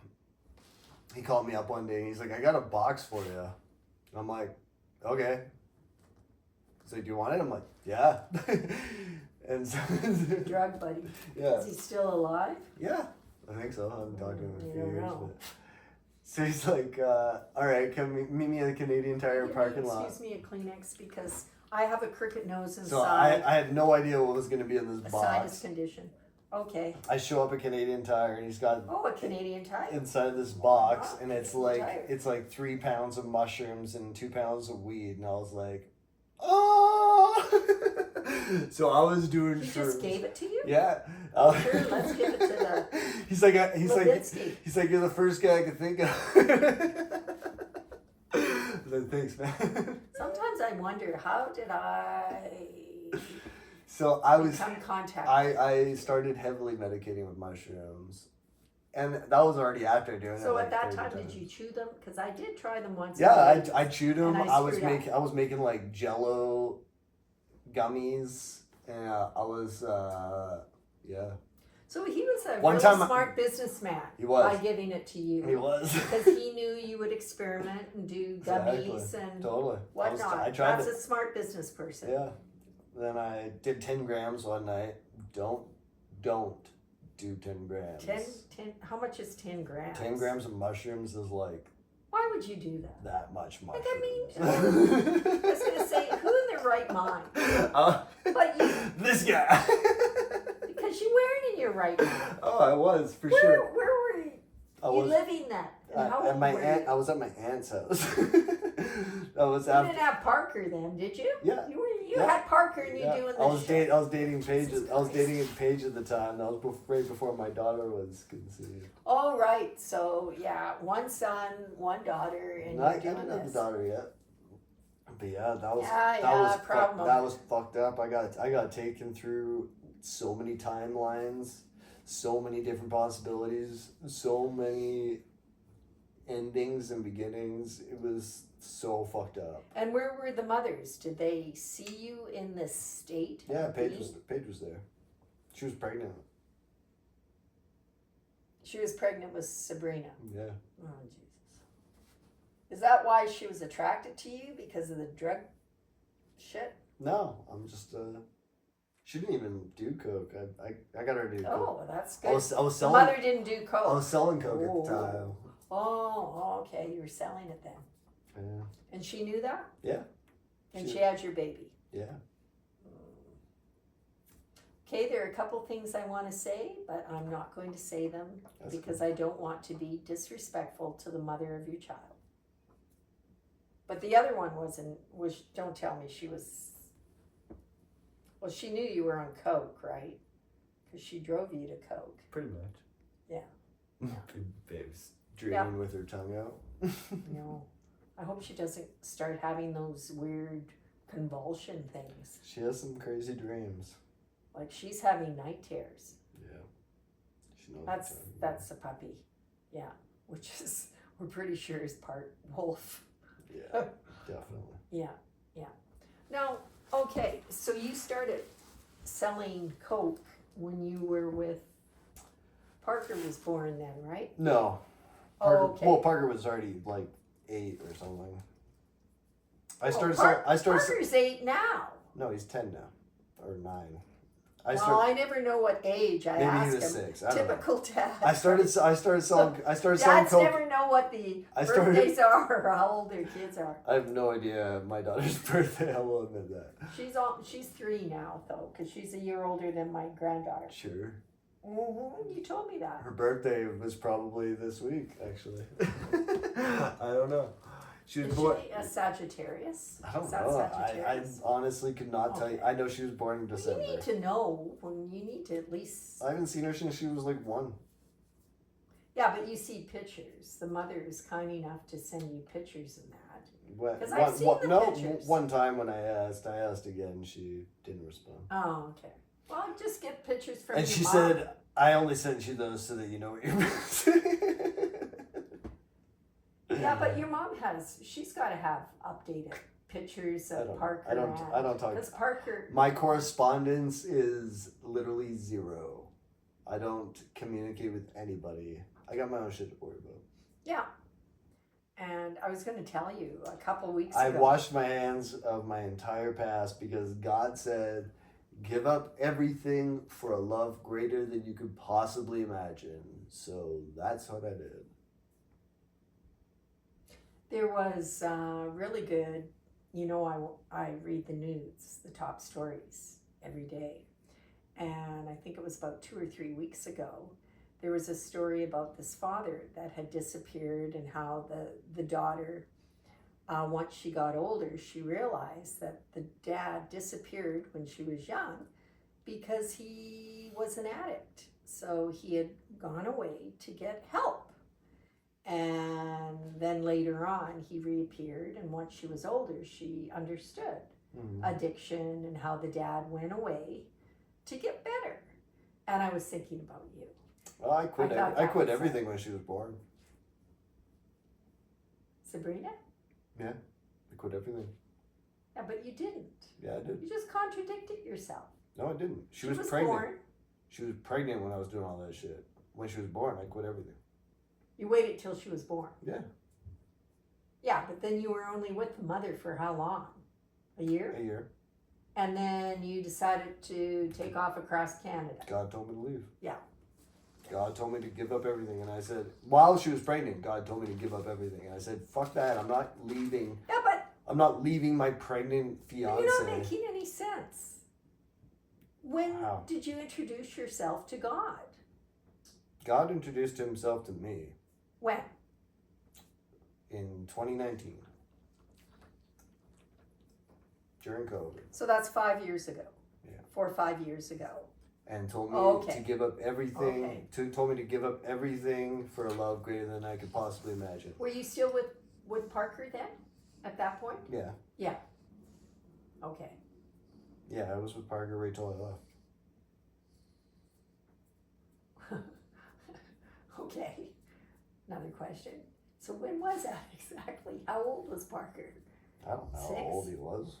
he called me up one day and he's like, I got a box for you. And I'm like, okay. He's like, do you want it? I'm like, yeah. And so, Drug buddy. yeah. Is he still alive? Yeah, I think so. I haven't talked to him in a You few don't years. know. But... So he's like, all right, come meet me at the Canadian Tire Give me- parking lot. Excuse me, a Kleenex, because I have a crooked nose and So I had no idea what was going to be in this a sinus box. condition. Okay. I show up at Canadian Tire and he's got Oh, a Canadian Tire. inside this box, wow, and it's Canadian like Tire. it's like 3 pounds of mushrooms and 2 pounds of weed, and I was like, oh. So I was doing. He just gave it to you? Yeah. Sure, let's give it to the He's like, Levitsky. he's like, you're the first guy I could think of. I was like, thanks, man. Sometimes I wonder, how did I So I was, become contact? I started heavily medicating with mushrooms, and that was already after doing it. So like at that 30 time, times. did you chew them? Because I did try them once. Yeah, and I chewed them. And I screwed I was making like Jello gummies, and I was yeah. So he was a One really time I- smart businessman. He was. By giving it to you. He was. Because he knew you would experiment and do gummies Exactly. and Totally. whatnot. I tried That's it. a smart business person. Yeah. Then I did 10 grams one night. Don't do 10 grams. 10, how much is 10 grams? 10 grams of mushrooms is like Why would you do that? that much mushrooms. Like, I was going to say, who in their right mind? But you, this guy. because you weren't in your right mind. Oh, I was for Where sure. were you? I You was living that? And how at old my were aunt. you? I was at my aunt's house. That was You after. didn't have Parker then, did you? Yeah. You Yeah. had Parker and you Yeah. doing I this was shit. I was dating Paige. Jesus I was Christ. dating Paige at the time. That was right before my daughter was conceived. Oh, right. So, yeah, one son, one daughter, and I you're doing haven't had the this. daughter yet. But yeah, that was Yeah, that was problem. that was fucked up. I got taken through so many timelines, so many different possibilities, so many endings and beginnings. It was so fucked up. And where were the mothers? Did they see you in this state? Yeah, of Paige being- was there. She was pregnant. She was pregnant with Sabrina. Yeah. Oh, Jesus. Is that why she was attracted to you? Because of the drug shit? No, I'm just she didn't even do coke. I got her to do coke. Oh, that's good. I was The selling mother didn't do I coke. was selling coke at Oh. the time. Oh, okay. You were selling it then. Yeah. And she knew that? Yeah. And She- she had your baby. Yeah. Okay, there are a couple things I want to say, but I'm not going to say them That's because I don't want to be disrespectful to the mother of your child. But the other one was don't tell me she was, well, she knew you were on coke, right? Because she drove you to coke. Pretty much. Yeah. Babes. Dreaming with her tongue out. No, I hope she doesn't start having those weird convulsion things. She has some crazy dreams. Like she's having night terrors. Yeah. She knows what I'm talking about. That's a puppy. Yeah, which is, we're pretty sure is part wolf. Yeah, definitely. Yeah. Now, okay, so you started selling coke when you were with, Parker was born then, right? No. Oh, Parker, okay. Well, Parker was already like 8 or something. I started. Parker's 8 now. No, he's 10 now, or 9. Well, I never know what age I Maybe ask he was him. 6. I don't know. Typical dad. I started selling Dads coke. never know what the I started- birthdays are or how old their kids are. I have no idea my daughter's birthday. I will admit that. She's 3 now though, because she's a year older than my granddaughter. Sure. You told me that. Her birthday was probably this week, actually. I don't know. She was Is born. she a Sagittarius? I don't Is that know. I Sagittarius? honestly could not tell you. Okay. I know she was born in Well, December. you need to know when you need to at least. I haven't seen her since she was like 1. Yeah, but you see pictures. The mother is kind enough to send you pictures of that. What, 'Cause I've seen the pictures. one time when I asked again, she didn't respond. Oh, okay. Well, just get pictures from And your she mom. said, I only sent you those so that you know what you're missing. Yeah, but your mom she's got to have updated pictures I of don't. Parker. I don't talk. Because Parker. My correspondence is literally zero. I don't communicate with anybody. I got my own shit to worry about. Yeah. And I was going to tell you a couple weeks I ago. washed my hands of my entire past because God said, give up everything for a love greater than you could possibly imagine. So that's what I did. There was really good, I read the news, the top stories every day. And I think it was about 2 or 3 weeks ago, there was a story about this father that had disappeared and how the daughter, once she got older, she realized that the dad disappeared when she was young because he was an addict. So he had gone away to get help. And then later on, he reappeared. And once she was older, she understood addiction and how the dad went away to get better. And I was thinking about you. Well, I quit. I thought I that quit was everything when she was born. Sabrina? I quit everything. Yeah, but you didn't. Yeah, I did. You just contradicted yourself. No, I didn't. She was pregnant. Born. She was pregnant when I was doing all that shit. When she was born, I quit everything. You waited till she was born. Yeah. Yeah, but then you were only with the mother for how long? A year? A year. And then you decided to take off across Canada. God told me to leave. Yeah. God told me to give up everything. And I said, while she was pregnant, God told me to give up everything. And I said, fuck that. I'm not leaving. Yeah, but I'm not leaving my pregnant fiance. you're not making any sense. When How? did you introduce yourself to God? God introduced himself to me When? in 2019 during COVID. So that's 5 years ago. Yeah. 4 or 5 years ago. And told me Okay. to give up everything. Okay. Told me to give up everything for a love greater than I could possibly imagine. Were you still with Parker then? At that point? Yeah. Yeah. Okay. Yeah, I was with Parker right till I left. Okay. Another question. So when was that exactly? How old was Parker? I don't know how 6? old he was.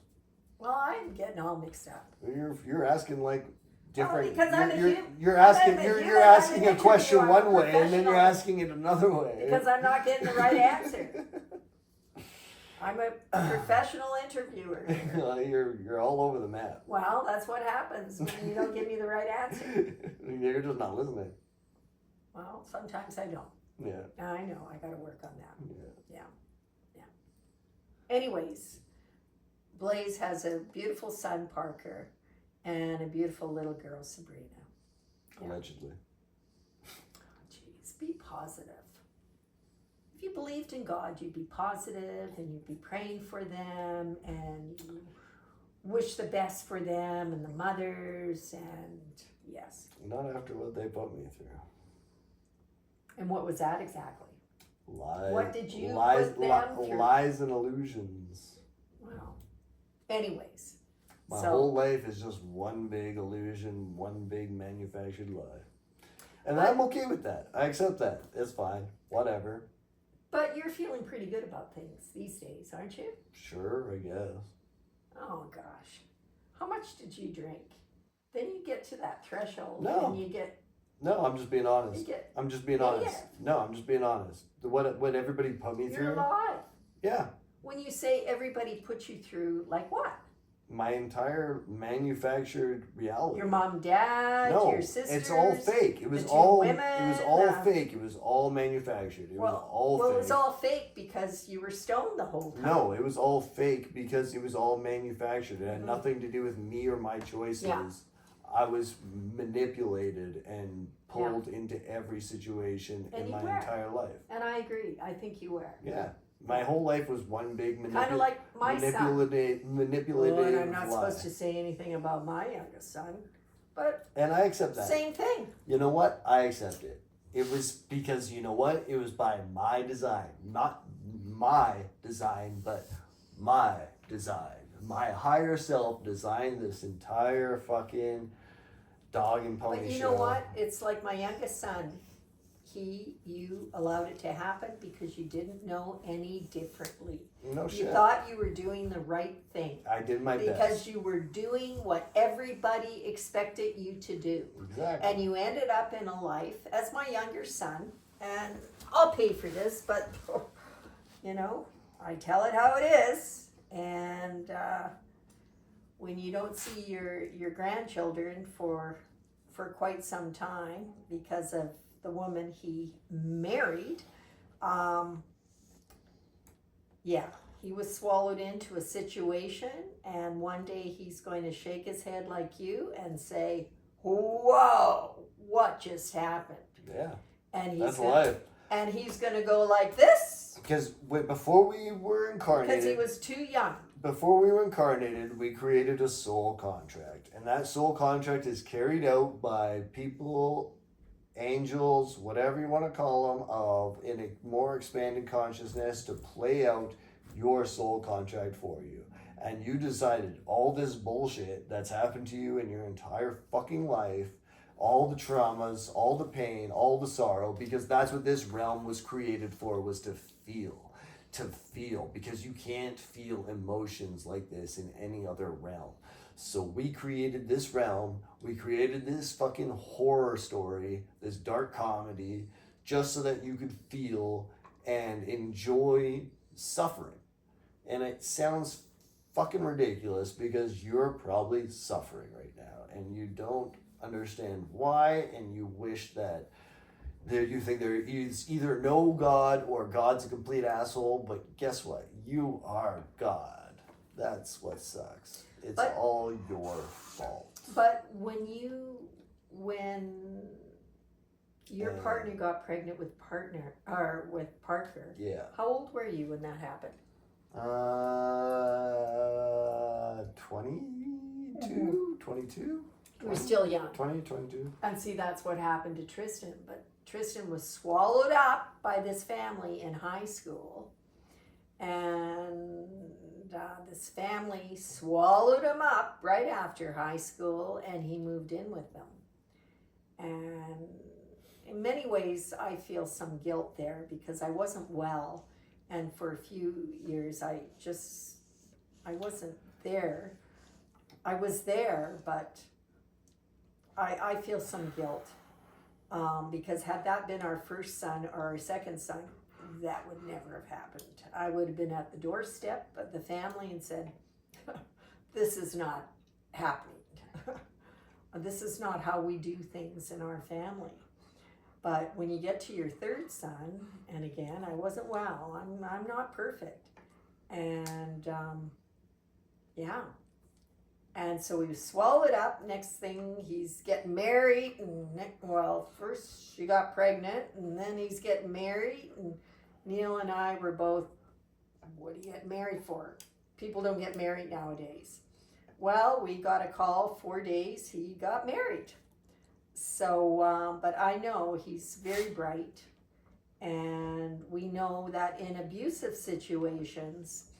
Well, I'm getting all mixed up. You're asking like different. because I'm a you're I'm asking a you're human, I'm asking an a question interviewer, I'm a one way and then you're professional. asking it another way. Because I'm not getting the right answer. I'm a professional interviewer. you're all over the map. Well, that's what happens when you don't give me the right answer. You're just not listening. Well, sometimes I don't. Yeah. I know. I got to work on that. Yeah. Anyways, Blaze has a beautiful son, Parker, and a beautiful little girl, Sabrina. Yeah. Allegedly. Jeez, be positive. If you believed in God, you'd be positive and you'd be praying for them and you wish the best for them and the mothers and yes. Not after what they put me through. And what was that exactly? Lies. What did you lies, put them through? Lies and illusions. Wow. Anyways. My so, whole life is just one big illusion, one big manufactured lie. And But- I'm okay with that. I accept that. It's fine. Whatever. But you're feeling pretty good about things these days, aren't you? Sure, I guess. Oh gosh. How much did you drink? Then you get to that threshold No. and you get No, I'm just being honest. I'm just being honest. Yeah. No, I'm just being honest. What everybody put me you're through. alive. Yeah. When you say everybody put you through, like what? My entire manufactured reality. Your mom, dad, No, your sisters. it's all fake. It was the two all women, it was all the- fake. It was all manufactured. It was Well, all well, fake. it was all fake because you were stoned the whole time. No, it was all fake because it was all manufactured. It had Mhm. nothing to do with me or my choices. Yeah. I was manipulated and pulled into every situation And in you my were. entire life. And I agree. I think you were. Yeah. My whole life was one big Kind of like my son. manipulative Oh, and I'm not lie. supposed to say anything about my youngest son, but And I accept that. same thing. You know what? I accept it. It was because, you know what? It was by my design. Not my design, but my design. My higher self designed this entire fucking dog and pony But you show. know what? It's like my youngest son. you allowed it to happen because you didn't know any differently. No You shit. thought you were doing the right thing I did my because best. you were doing what everybody expected you to do. Exactly. And you ended up in a life as my younger son, and I'll pay for this, but you know, I tell it how it is. And when you don't see your grandchildren for quite some time because of the woman he married, yeah, he was swallowed into a situation, and one day he's going to shake his head like you and say, "Whoa, what just happened?" Yeah. And That's life. and he's going to go like this Because before we were because he incarnated, was too young. we created a soul contract. And that soul contract is carried out by people, angels, whatever you want to call them, of in a more expanded consciousness to play out your soul contract for you. And you decided all this bullshit that's happened to you in your entire fucking life, all the traumas, all the pain, all the sorrow, because that's what this realm was created for, was to feel. To feel, because you can't feel emotions like this in any other realm. So we created this realm, we created this fucking horror story, this dark comedy, just so that you could feel and enjoy suffering. And it sounds fucking ridiculous because you're probably suffering right now and you don't understand why, and you wish that you think there is either no God or God's a complete asshole, but guess what? You are God. That's what sucks. It's all your fault. But when your partner got pregnant with Parker, Yeah. how old were you when that happened? 22? You were still young. 22. And see, that's what happened to Tristan. But Tristan was swallowed up by this family in high school. And this family swallowed him up right after high school, and he moved in with them. And in many ways, I feel some guilt there because I wasn't well. And for a few years, I wasn't there. I was there, but I feel some guilt because had that been our first son or our second son, that would never have happened. I would have been at the doorstep of the family and said, "This is not happening. This is not how we do things in our family." But when you get to your third son, and again, I wasn't well. I'm not perfect, and yeah. And so he was swallowed up. Next thing, he's getting married. And first she got pregnant, and then he's getting married. And Neil and I were both, what do you get married for? People don't get married nowadays. Well, we got a call 4 days. He got married. So, but I know he's very bright. And we know that in abusive situations,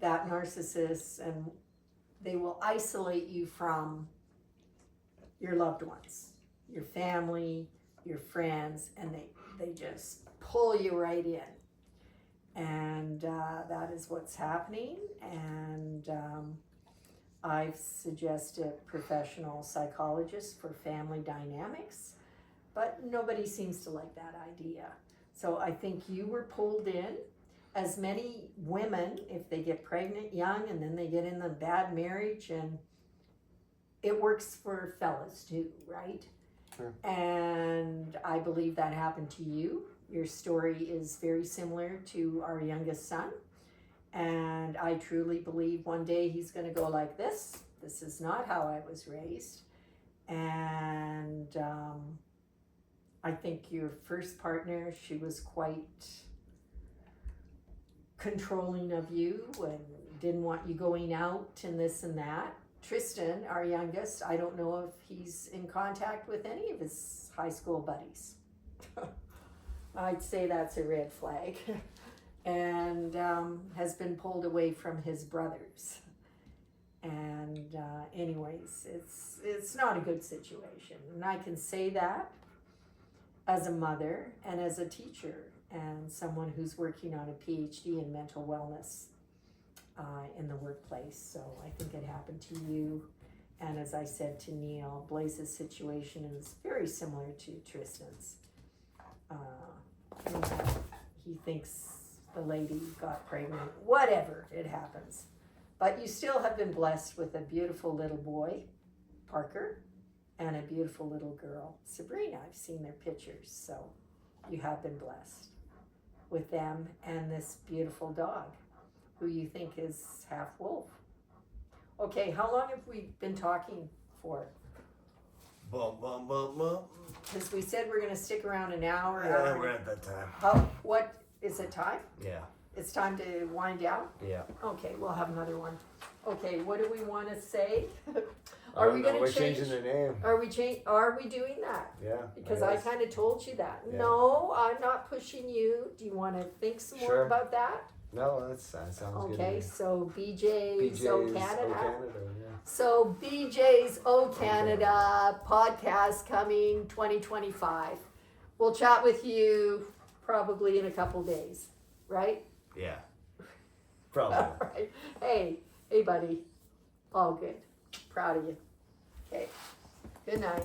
that narcissists and they will isolate you from your loved ones, your family, your friends, and they just pull you right in. And that is what's happening. And I've suggested professional psychologists for family dynamics, but nobody seems to like that idea. So I think you were pulled in. As many women, if they get pregnant young and then they get in a bad marriage, and it works for fellas too, right? Sure. And I believe that happened to you. Your story is very similar to our youngest son. And I truly believe one day he's going to go like this. This is not how I was raised. And I think your first partner, she was quite controlling of you and didn't want you going out and this and that. Tristan, our youngest, I don't know if he's in contact with any of his high school buddies. I'd say that's a red flag. And has been pulled away from his brothers. And anyways, it's not a good situation. And I can say that. as a mother and as a teacher and someone who's working on a PhD in mental wellness in the workplace. So I think it happened to you. And as I said to Neil, Blaze's situation is very similar to Tristan's. You know, he thinks the lady got pregnant, whatever, it happens. But you still have been blessed with a beautiful little boy, Parker, and a beautiful little girl, Sabrina. I've seen their pictures, so you have been blessed with them and this beautiful dog, who you think is half wolf. Okay, how long have we been talking for? Bum, bum, bum, bum. Because we said we're going to stick around an hour. Yeah, we're at that time. What is it time? Yeah. It's time to wind down? Yeah. Okay, we'll have another one. Okay, what do we want to say? Are we going to We're change? changing the name. Are we doing that? Yeah. Because I kind of told you that. Yeah. No, I'm not pushing you. Do you want to think some more Sure. about that? No, that sounds good. Okay, to so me. BJ's O Canada. Yeah. So BJ's O Canada podcast coming 2025. We'll chat with you probably in a couple days, right? Yeah. Probably. All right. Hey, buddy. All good. Proud of you. Okay. Good night.